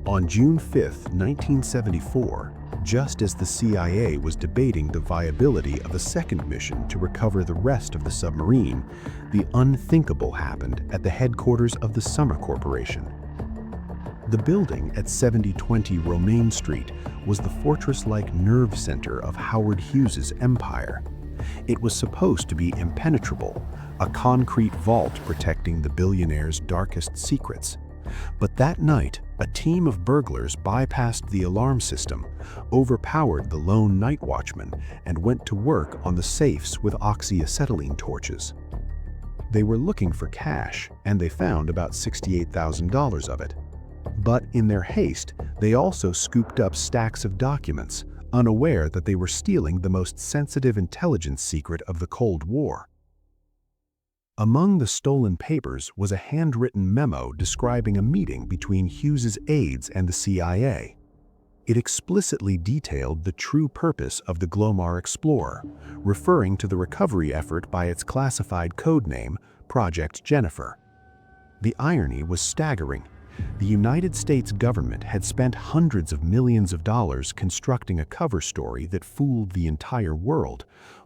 On June 5, 1974, just as the CIA was debating the viability of a second mission to recover the rest of the submarine, the unthinkable happened at the headquarters of the Summer Corporation. The building at 7020 Romaine Street was the fortress-like nerve center of Howard Hughes's empire. It was supposed to be impenetrable, a concrete vault protecting the billionaire's darkest secrets. But that night, a team of burglars bypassed the alarm system, overpowered the lone night watchman, and went to work on the safes with oxyacetylene torches. They were looking for cash, and they found about $68,000 of it. But in their haste, they also scooped up stacks of documents, unaware that they were stealing the most sensitive intelligence secret of the Cold War. Among the stolen papers was a handwritten memo describing a meeting between Hughes's aides and the CIA. It explicitly detailed the true purpose of the Glomar Explorer, referring to the recovery effort by its classified code name, Project Jennifer. The irony was staggering. The United States government had spent hundreds of millions of dollars constructing a cover story that fooled the entire world,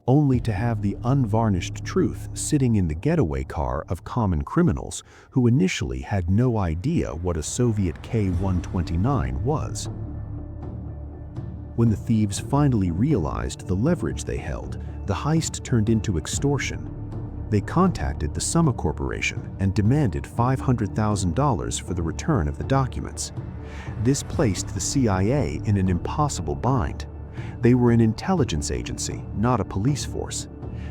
only to have the unvarnished truth sitting in the getaway car of common criminals who initially had no idea what a Soviet K-129 was. When the thieves finally realized the leverage they held, the heist turned into extortion. They contacted the Summer Corporation and demanded $500,000 for the return of the documents. This placed the CIA in an impossible bind. They were an intelligence agency, not a police force.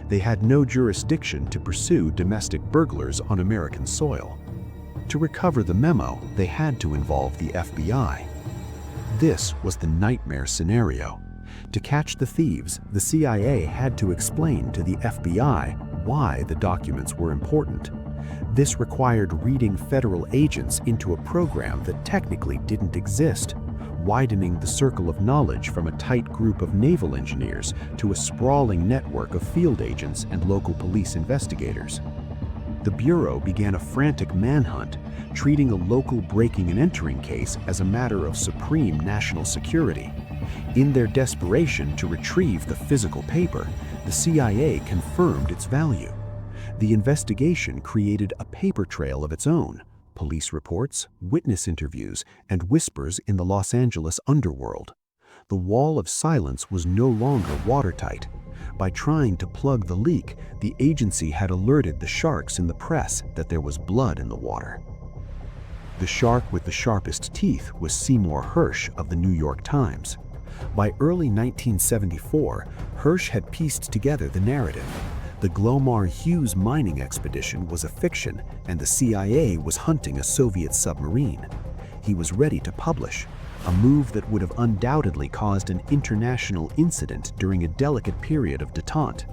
They had no jurisdiction to pursue domestic burglars on American soil. To recover the memo, they had to involve the FBI. This was the nightmare scenario. To catch the thieves, the CIA had to explain to the FBI why the documents were important. This required reading federal agents into a program that technically didn't exist, widening the circle of knowledge from a tight group of naval engineers to a sprawling network of field agents and local police investigators. The Bureau began a frantic manhunt, treating a local breaking and entering case as a matter of supreme national security. In their desperation to retrieve the physical paper, the CIA confirmed its value. The investigation created a paper trail of its own: police reports, witness interviews, and whispers in the Los Angeles underworld. The wall of silence was no longer watertight. By trying to plug the leak, the agency had alerted the sharks in the press that there was blood in the water. The shark with the sharpest teeth was Seymour Hersh of the New York Times. By early 1974, Hersh had pieced together the narrative. The Glomar Hughes mining expedition was a fiction, and the CIA was hunting a Soviet submarine. He was ready to publish, a move that would have undoubtedly caused an international incident during a delicate period of détente.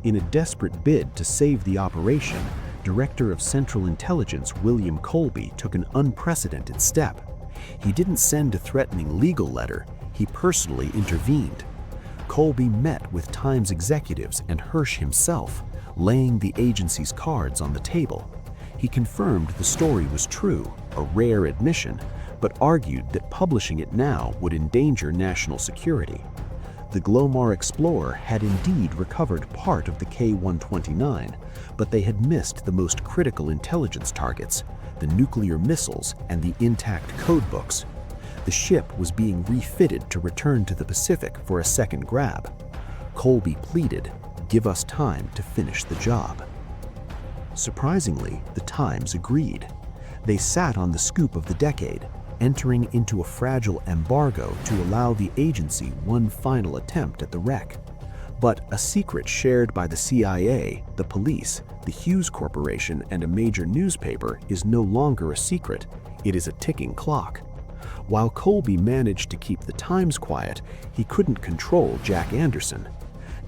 In a desperate bid to save the operation, Director of Central Intelligence William Colby took an unprecedented step. He didn't send a threatening legal letter, he personally intervened. Colby met with Times executives and Hersh himself, laying the agency's cards on the table. He confirmed the story was true, a rare admission, but argued that publishing it now would endanger national security. The Glomar Explorer had indeed recovered part of the K-129, but they had missed the most critical intelligence targets, the nuclear missiles and the intact codebooks. The ship was being refitted to return to the Pacific for a second grab. Colby pleaded, "Give us time to finish the job." Surprisingly, the Times agreed. They sat on the scoop of the decade, entering into a fragile embargo to allow the agency one final attempt at the wreck. But a secret shared by the CIA, the police, the Hughes Corporation, and a major newspaper is no longer a secret. It is a ticking clock. While Colby managed to keep the Times quiet, he couldn't control Jack Anderson.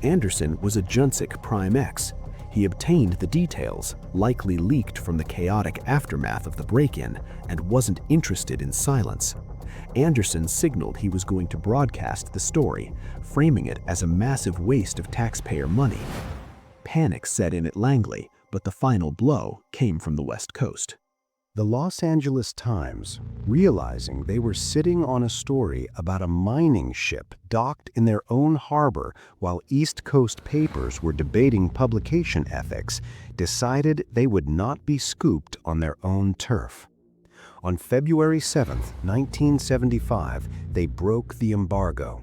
Anderson was a Junsik Prime X. He obtained the details, likely leaked from the chaotic aftermath of the break-in, and wasn't interested in silence. Anderson signaled he was going to broadcast the story, framing it as a massive waste of taxpayer money. Panic set in at Langley, but the final blow came from the West Coast. The Los Angeles Times, realizing they were sitting on a story about a mining ship docked in their own harbor while East Coast papers were debating publication ethics, decided they would not be scooped on their own turf. On February 7, 1975, they broke the embargo.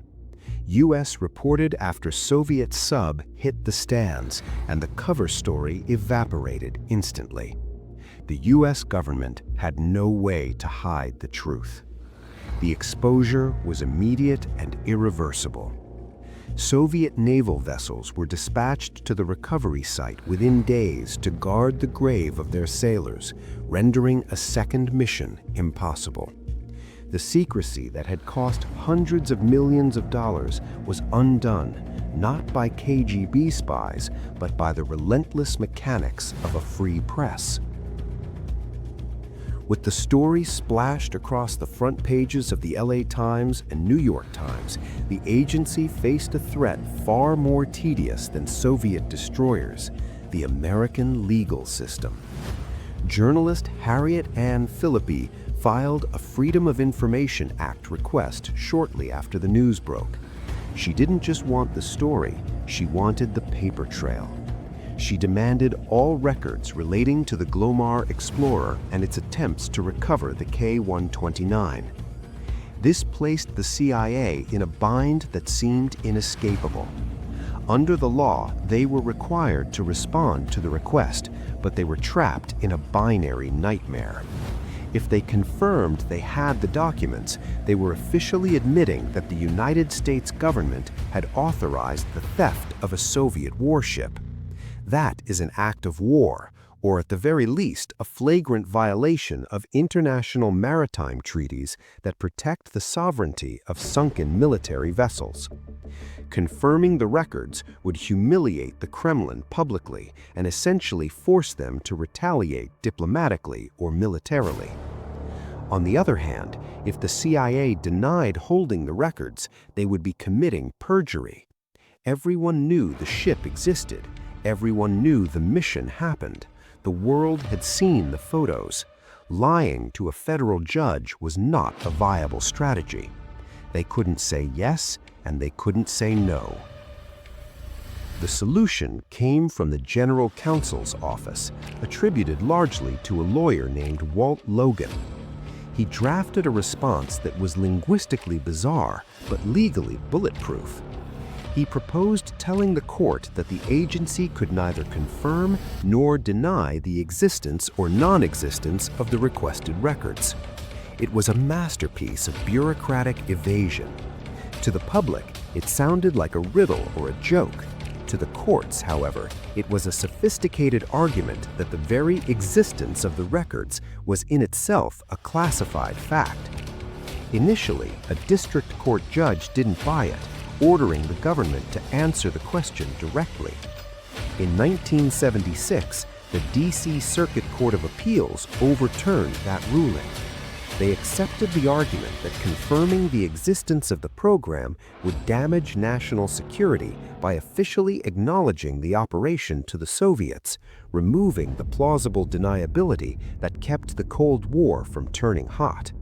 U.S. reported after Soviet sub hit the stands, and the cover story evaporated instantly. The U.S. government had no way to hide the truth. The exposure was immediate and irreversible. Soviet naval vessels were dispatched to the recovery site within days to guard the grave of their sailors, rendering a second mission impossible. The secrecy that had cost hundreds of millions of dollars was undone, not by KGB spies, but by the relentless mechanics of a free press. With the story splashed across the front pages of the LA Times and New York Times, the agency faced a threat far more tedious than Soviet destroyers: the American legal system. Journalist Harriet Ann Philippi filed a Freedom of Information Act request shortly after the news broke. She didn't just want the story, she wanted the paper trail. She demanded all records relating to the Glomar Explorer and its attempts to recover the K-129. This placed the CIA in a bind that seemed inescapable. Under the law, they were required to respond to the request, but they were trapped in a binary nightmare. If they confirmed they had the documents, they were officially admitting that the United States government had authorized the theft of a Soviet warship. That is an act of war, or at the very least, a flagrant violation of international maritime treaties that protect the sovereignty of sunken military vessels. Confirming the records would humiliate the Kremlin publicly and essentially force them to retaliate diplomatically or militarily. On the other hand, if the CIA denied holding the records, they would be committing perjury. Everyone knew the ship existed. Everyone knew the mission happened. The world had seen the photos. Lying to a federal judge was not a viable strategy. They couldn't say yes, and they couldn't say no. The solution came from the General Counsel's office, attributed largely to a lawyer named Walt Logan. He drafted a response that was linguistically bizarre, but legally bulletproof. He proposed telling the court that the agency could neither confirm nor deny the existence or non-existence of the requested records. It was a masterpiece of bureaucratic evasion. To the public, it sounded like a riddle or a joke. To the courts, however, it was a sophisticated argument that the very existence of the records was in itself a classified fact. Initially, a district court judge didn't buy it, ordering the government to answer the question directly. In 1976, the D.C. Circuit Court of Appeals overturned that ruling. They accepted the argument that confirming the existence of the program would damage national security by officially acknowledging the operation to the Soviets, removing the plausible deniability that kept the Cold War from turning hot.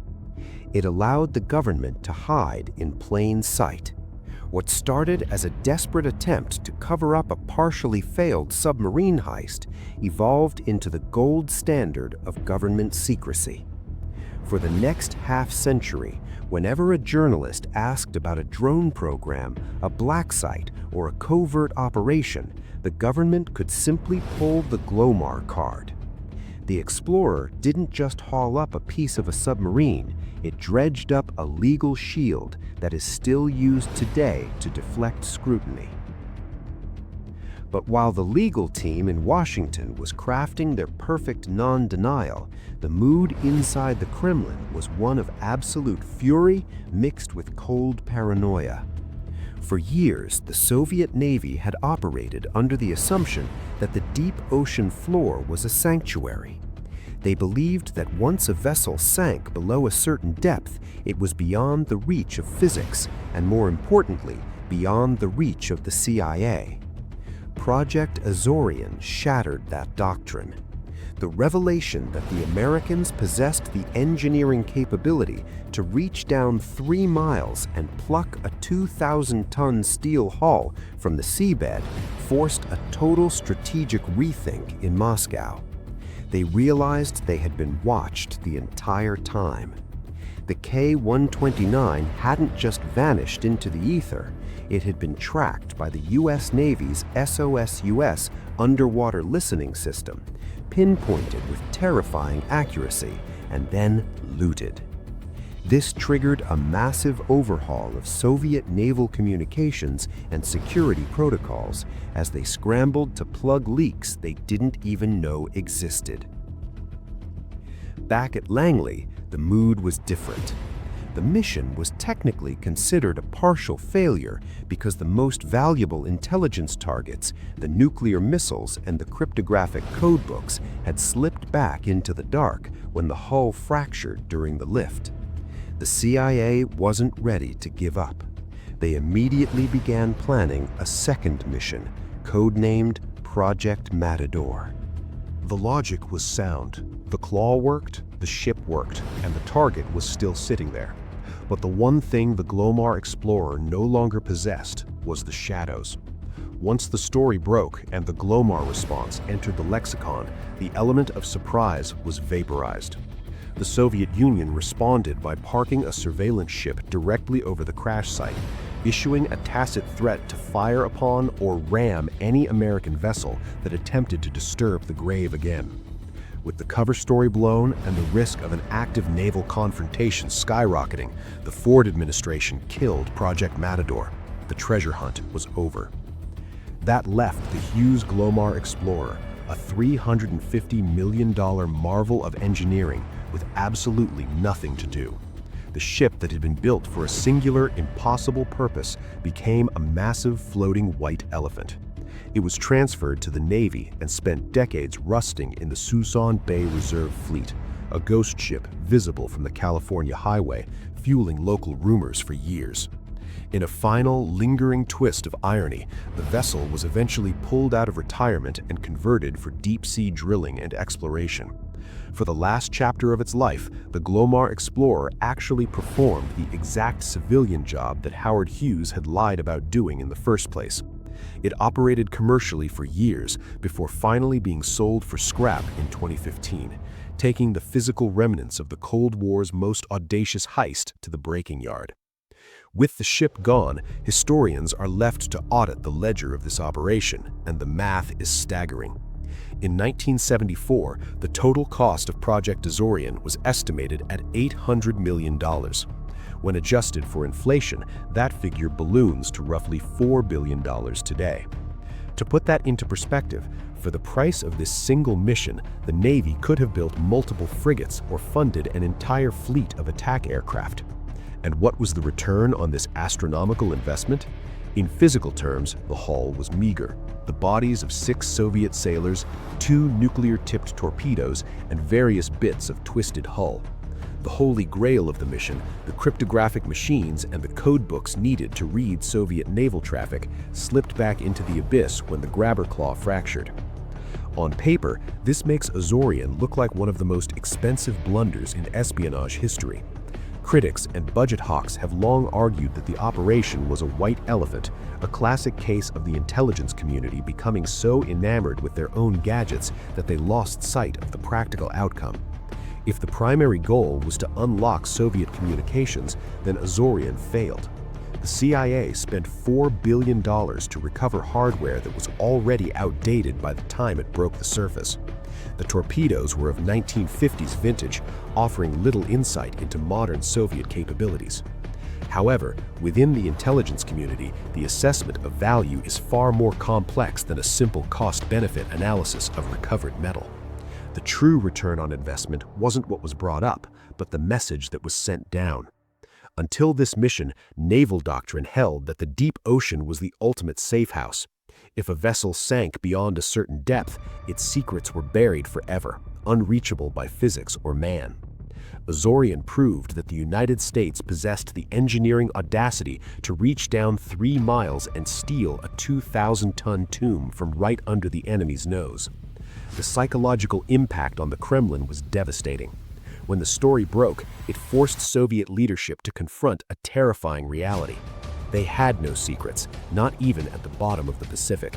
It allowed the government to hide in plain sight. What started as a desperate attempt to cover up a partially failed submarine heist evolved into the gold standard of government secrecy. For the next half-century, whenever a journalist asked about a drone program, a black site, or a covert operation, the government could simply pull the Glomar card. The Explorer didn't just haul up a piece of a submarine, it dredged up a legal shield that is still used today to deflect scrutiny. But while the legal team in Washington was crafting their perfect non-denial, the mood inside the Kremlin was one of absolute fury mixed with cold paranoia. For years, the Soviet Navy had operated under the assumption that the deep ocean floor was a sanctuary. They believed that once a vessel sank below a certain depth, it was beyond the reach of physics, and more importantly, beyond the reach of the CIA. Project Azorian shattered that doctrine. The revelation that the Americans possessed the engineering capability to reach down 3 miles and pluck a 2,000-ton steel hull from the seabed forced a total strategic rethink in Moscow. They realized they had been watched the entire time. The K-129 hadn't just vanished into the ether. It had been tracked by the U.S. Navy's SOSUS underwater listening system, pinpointed with terrifying accuracy, and then looted. This triggered a massive overhaul of Soviet naval communications and security protocols as they scrambled to plug leaks they didn't even know existed. Back at Langley, the mood was different. The mission was technically considered a partial failure because the most valuable intelligence targets, the nuclear missiles and the cryptographic codebooks, had slipped back into the dark when the hull fractured during the lift. The CIA wasn't ready to give up. They immediately began planning a second mission, codenamed Project Matador. The logic was sound. The claw worked, the ship worked, and the target was still sitting there. But the one thing the Glomar Explorer no longer possessed was the shadows. Once the story broke and the Glomar response entered the lexicon, the element of surprise was vaporized. The Soviet Union responded by parking a surveillance ship directly over the crash site, issuing a tacit threat to fire upon or ram any American vessel that attempted to disturb the grave again. With the cover story blown and the risk of an active naval confrontation skyrocketing, the Ford administration killed Project Matador. The treasure hunt was over. That left the Hughes Glomar Explorer, a $350 million marvel of engineering, with absolutely nothing to do. The ship that had been built for a singular, impossible purpose became a massive floating white elephant. It was transferred to the Navy and spent decades rusting in the Suisun Bay Reserve Fleet, a ghost ship visible from the California highway, fueling local rumors for years. In a final, lingering twist of irony, the vessel was eventually pulled out of retirement and converted for deep-sea drilling and exploration. For the last chapter of its life, the Glomar Explorer actually performed the exact civilian job that Howard Hughes had lied about doing in the first place. It operated commercially for years before finally being sold for scrap in 2015, taking the physical remnants of the Cold War's most audacious heist to the breaking yard. With the ship gone, historians are left to audit the ledger of this operation, and the math is staggering. In 1974, the total cost of Project Azorian was estimated at $800 million. When adjusted for inflation, that figure balloons to roughly $4 billion today. To put that into perspective, for the price of this single mission, the Navy could have built multiple frigates or funded an entire fleet of attack aircraft. And what was the return on this astronomical investment? In physical terms, the haul was meager. The bodies of 6 Soviet sailors, 2 nuclear-tipped torpedoes, and various bits of twisted hull. The holy grail of the mission, the cryptographic machines and the code books needed to read Soviet naval traffic, slipped back into the abyss when the grabber claw fractured. On paper, this makes Azorian look like one of the most expensive blunders in espionage history. Critics and budget hawks have long argued that the operation was a white elephant, a classic case of the intelligence community becoming so enamored with their own gadgets that they lost sight of the practical outcome. If the primary goal was to unlock Soviet communications, then Azorian failed. The CIA spent $4 billion to recover hardware that was already outdated by the time it broke the surface. The torpedoes were of 1950s vintage, offering little insight into modern Soviet capabilities. However, within the intelligence community, the assessment of value is far more complex than a simple cost-benefit analysis of recovered metal. The true return on investment wasn't what was brought up, but the message that was sent down. Until this mission, naval doctrine held that the deep ocean was the ultimate safe house. If a vessel sank beyond a certain depth, its secrets were buried forever, unreachable by physics or man. Azorian proved that the United States possessed the engineering audacity to reach down 3 miles and steal a 2,000-ton tomb from right under the enemy's nose. The psychological impact on the Kremlin was devastating. When the story broke, it forced Soviet leadership to confront a terrifying reality. They had no secrets, not even at the bottom of the Pacific.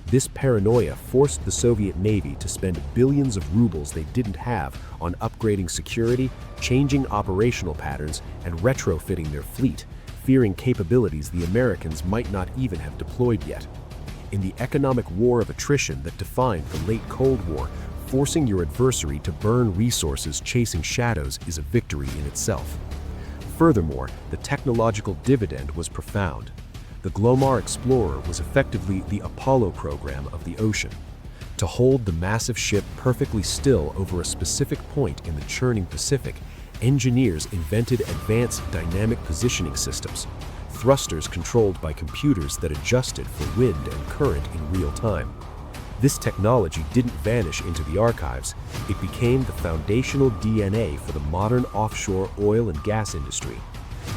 This paranoia forced the Soviet Navy to spend billions of rubles they didn't have on upgrading security, changing operational patterns, and retrofitting their fleet, fearing capabilities the Americans might not even have deployed yet. In the economic war of attrition that defined the late Cold War, forcing your adversary to burn resources chasing shadows is a victory in itself. Furthermore, the technological dividend was profound. The Glomar Explorer was effectively the Apollo program of the ocean. To hold the massive ship perfectly still over a specific point in the churning Pacific, engineers invented advanced dynamic positioning systems, thrusters controlled by computers that adjusted for wind and current in real time. This technology didn't vanish into the archives. It became the foundational DNA for the modern offshore oil and gas industry.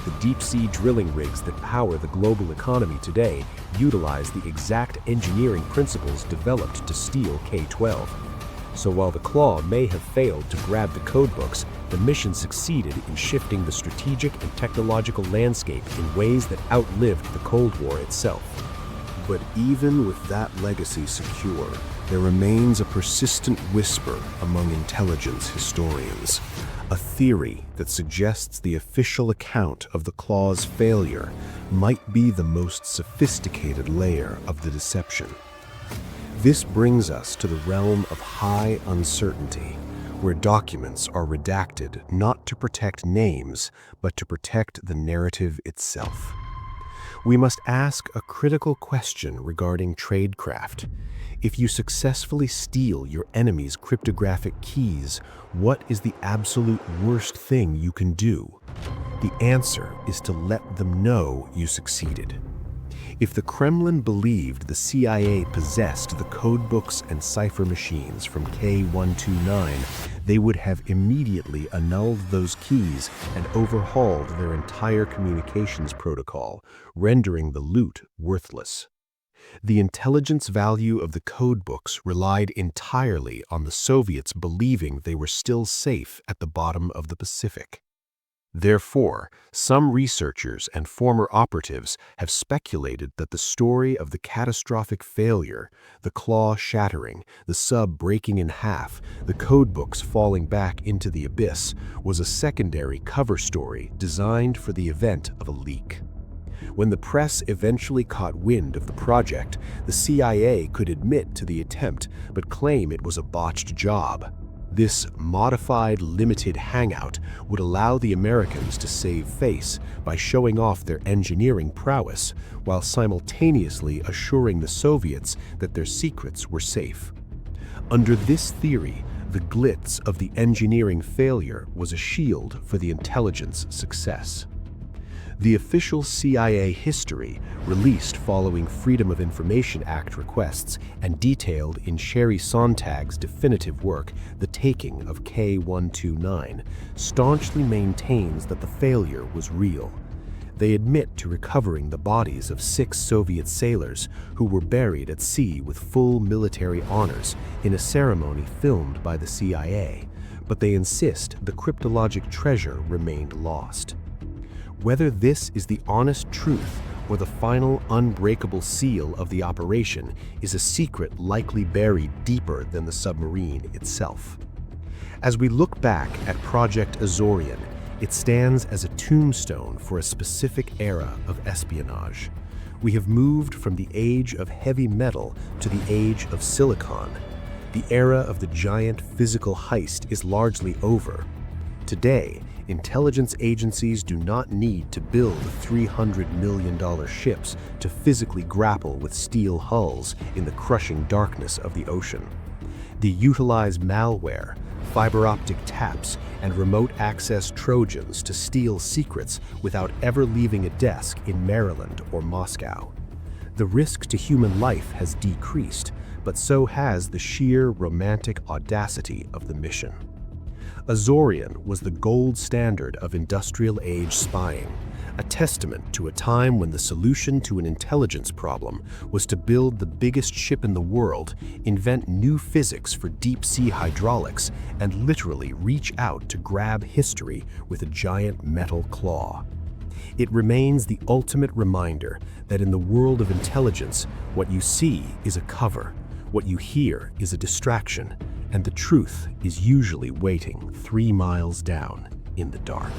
The deep-sea drilling rigs that power the global economy today utilize the exact engineering principles developed to steal K-12. So while the Claw may have failed to grab the codebooks, the mission succeeded in shifting the strategic and technological landscape in ways that outlived the Cold War itself. But even with that legacy secure, there remains a persistent whisper among intelligence historians, a theory that suggests the official account of the Claw's failure might be the most sophisticated layer of the deception. This brings us to the realm of high uncertainty, where documents are redacted not to protect names, but to protect the narrative itself. We must ask a critical question regarding tradecraft. If you successfully steal your enemy's cryptographic keys, what is the absolute worst thing you can do? The answer is to let them know you succeeded. If the Kremlin believed the CIA possessed the codebooks and cipher machines from K-129, they would have immediately annulled those keys and overhauled their entire communications protocol, rendering the loot worthless. The intelligence value of the codebooks relied entirely on the Soviets believing they were still safe at the bottom of the Pacific. Therefore, some researchers and former operatives have speculated that the story of the catastrophic failure, the claw shattering, the sub breaking in half, the codebooks falling back into the abyss, was a secondary cover story designed for the event of a leak. When the press eventually caught wind of the project, the CIA could admit to the attempt but claim it was a botched job. This modified, limited hangout would allow the Americans to save face by showing off their engineering prowess while simultaneously assuring the Soviets that their secrets were safe. Under this theory, the glitz of the engineering failure was a shield for the intelligence success. The official CIA history, released following Freedom of Information Act requests and detailed in Sherry Sontag's definitive work, The Taking of K-129, staunchly maintains that the failure was real. They admit to recovering the bodies of 6 Soviet sailors who were buried at sea with full military honors in a ceremony filmed by the CIA, but they insist the cryptologic treasure remained lost. Whether this is the honest truth or the final unbreakable seal of the operation is a secret likely buried deeper than the submarine itself. As we look back at Project Azorian, it stands as a tombstone for a specific era of espionage. We have moved from the age of heavy metal to the age of silicon. The era of the giant physical heist is largely over. Today, intelligence agencies do not need to build $300 million ships to physically grapple with steel hulls in the crushing darkness of the ocean. They utilize malware, fiber optic taps, and remote access Trojans to steal secrets without ever leaving a desk in Maryland or Moscow. The risk to human life has decreased, but so has the sheer romantic audacity of the mission. Azorian was the gold standard of industrial-age spying, a testament to a time when the solution to an intelligence problem was to build the biggest ship in the world, invent new physics for deep-sea hydraulics, and literally reach out to grab history with a giant metal claw. It remains the ultimate reminder that in the world of intelligence, what you see is a cover, what you hear is a distraction, and the truth is usually waiting 3 miles down in the dark.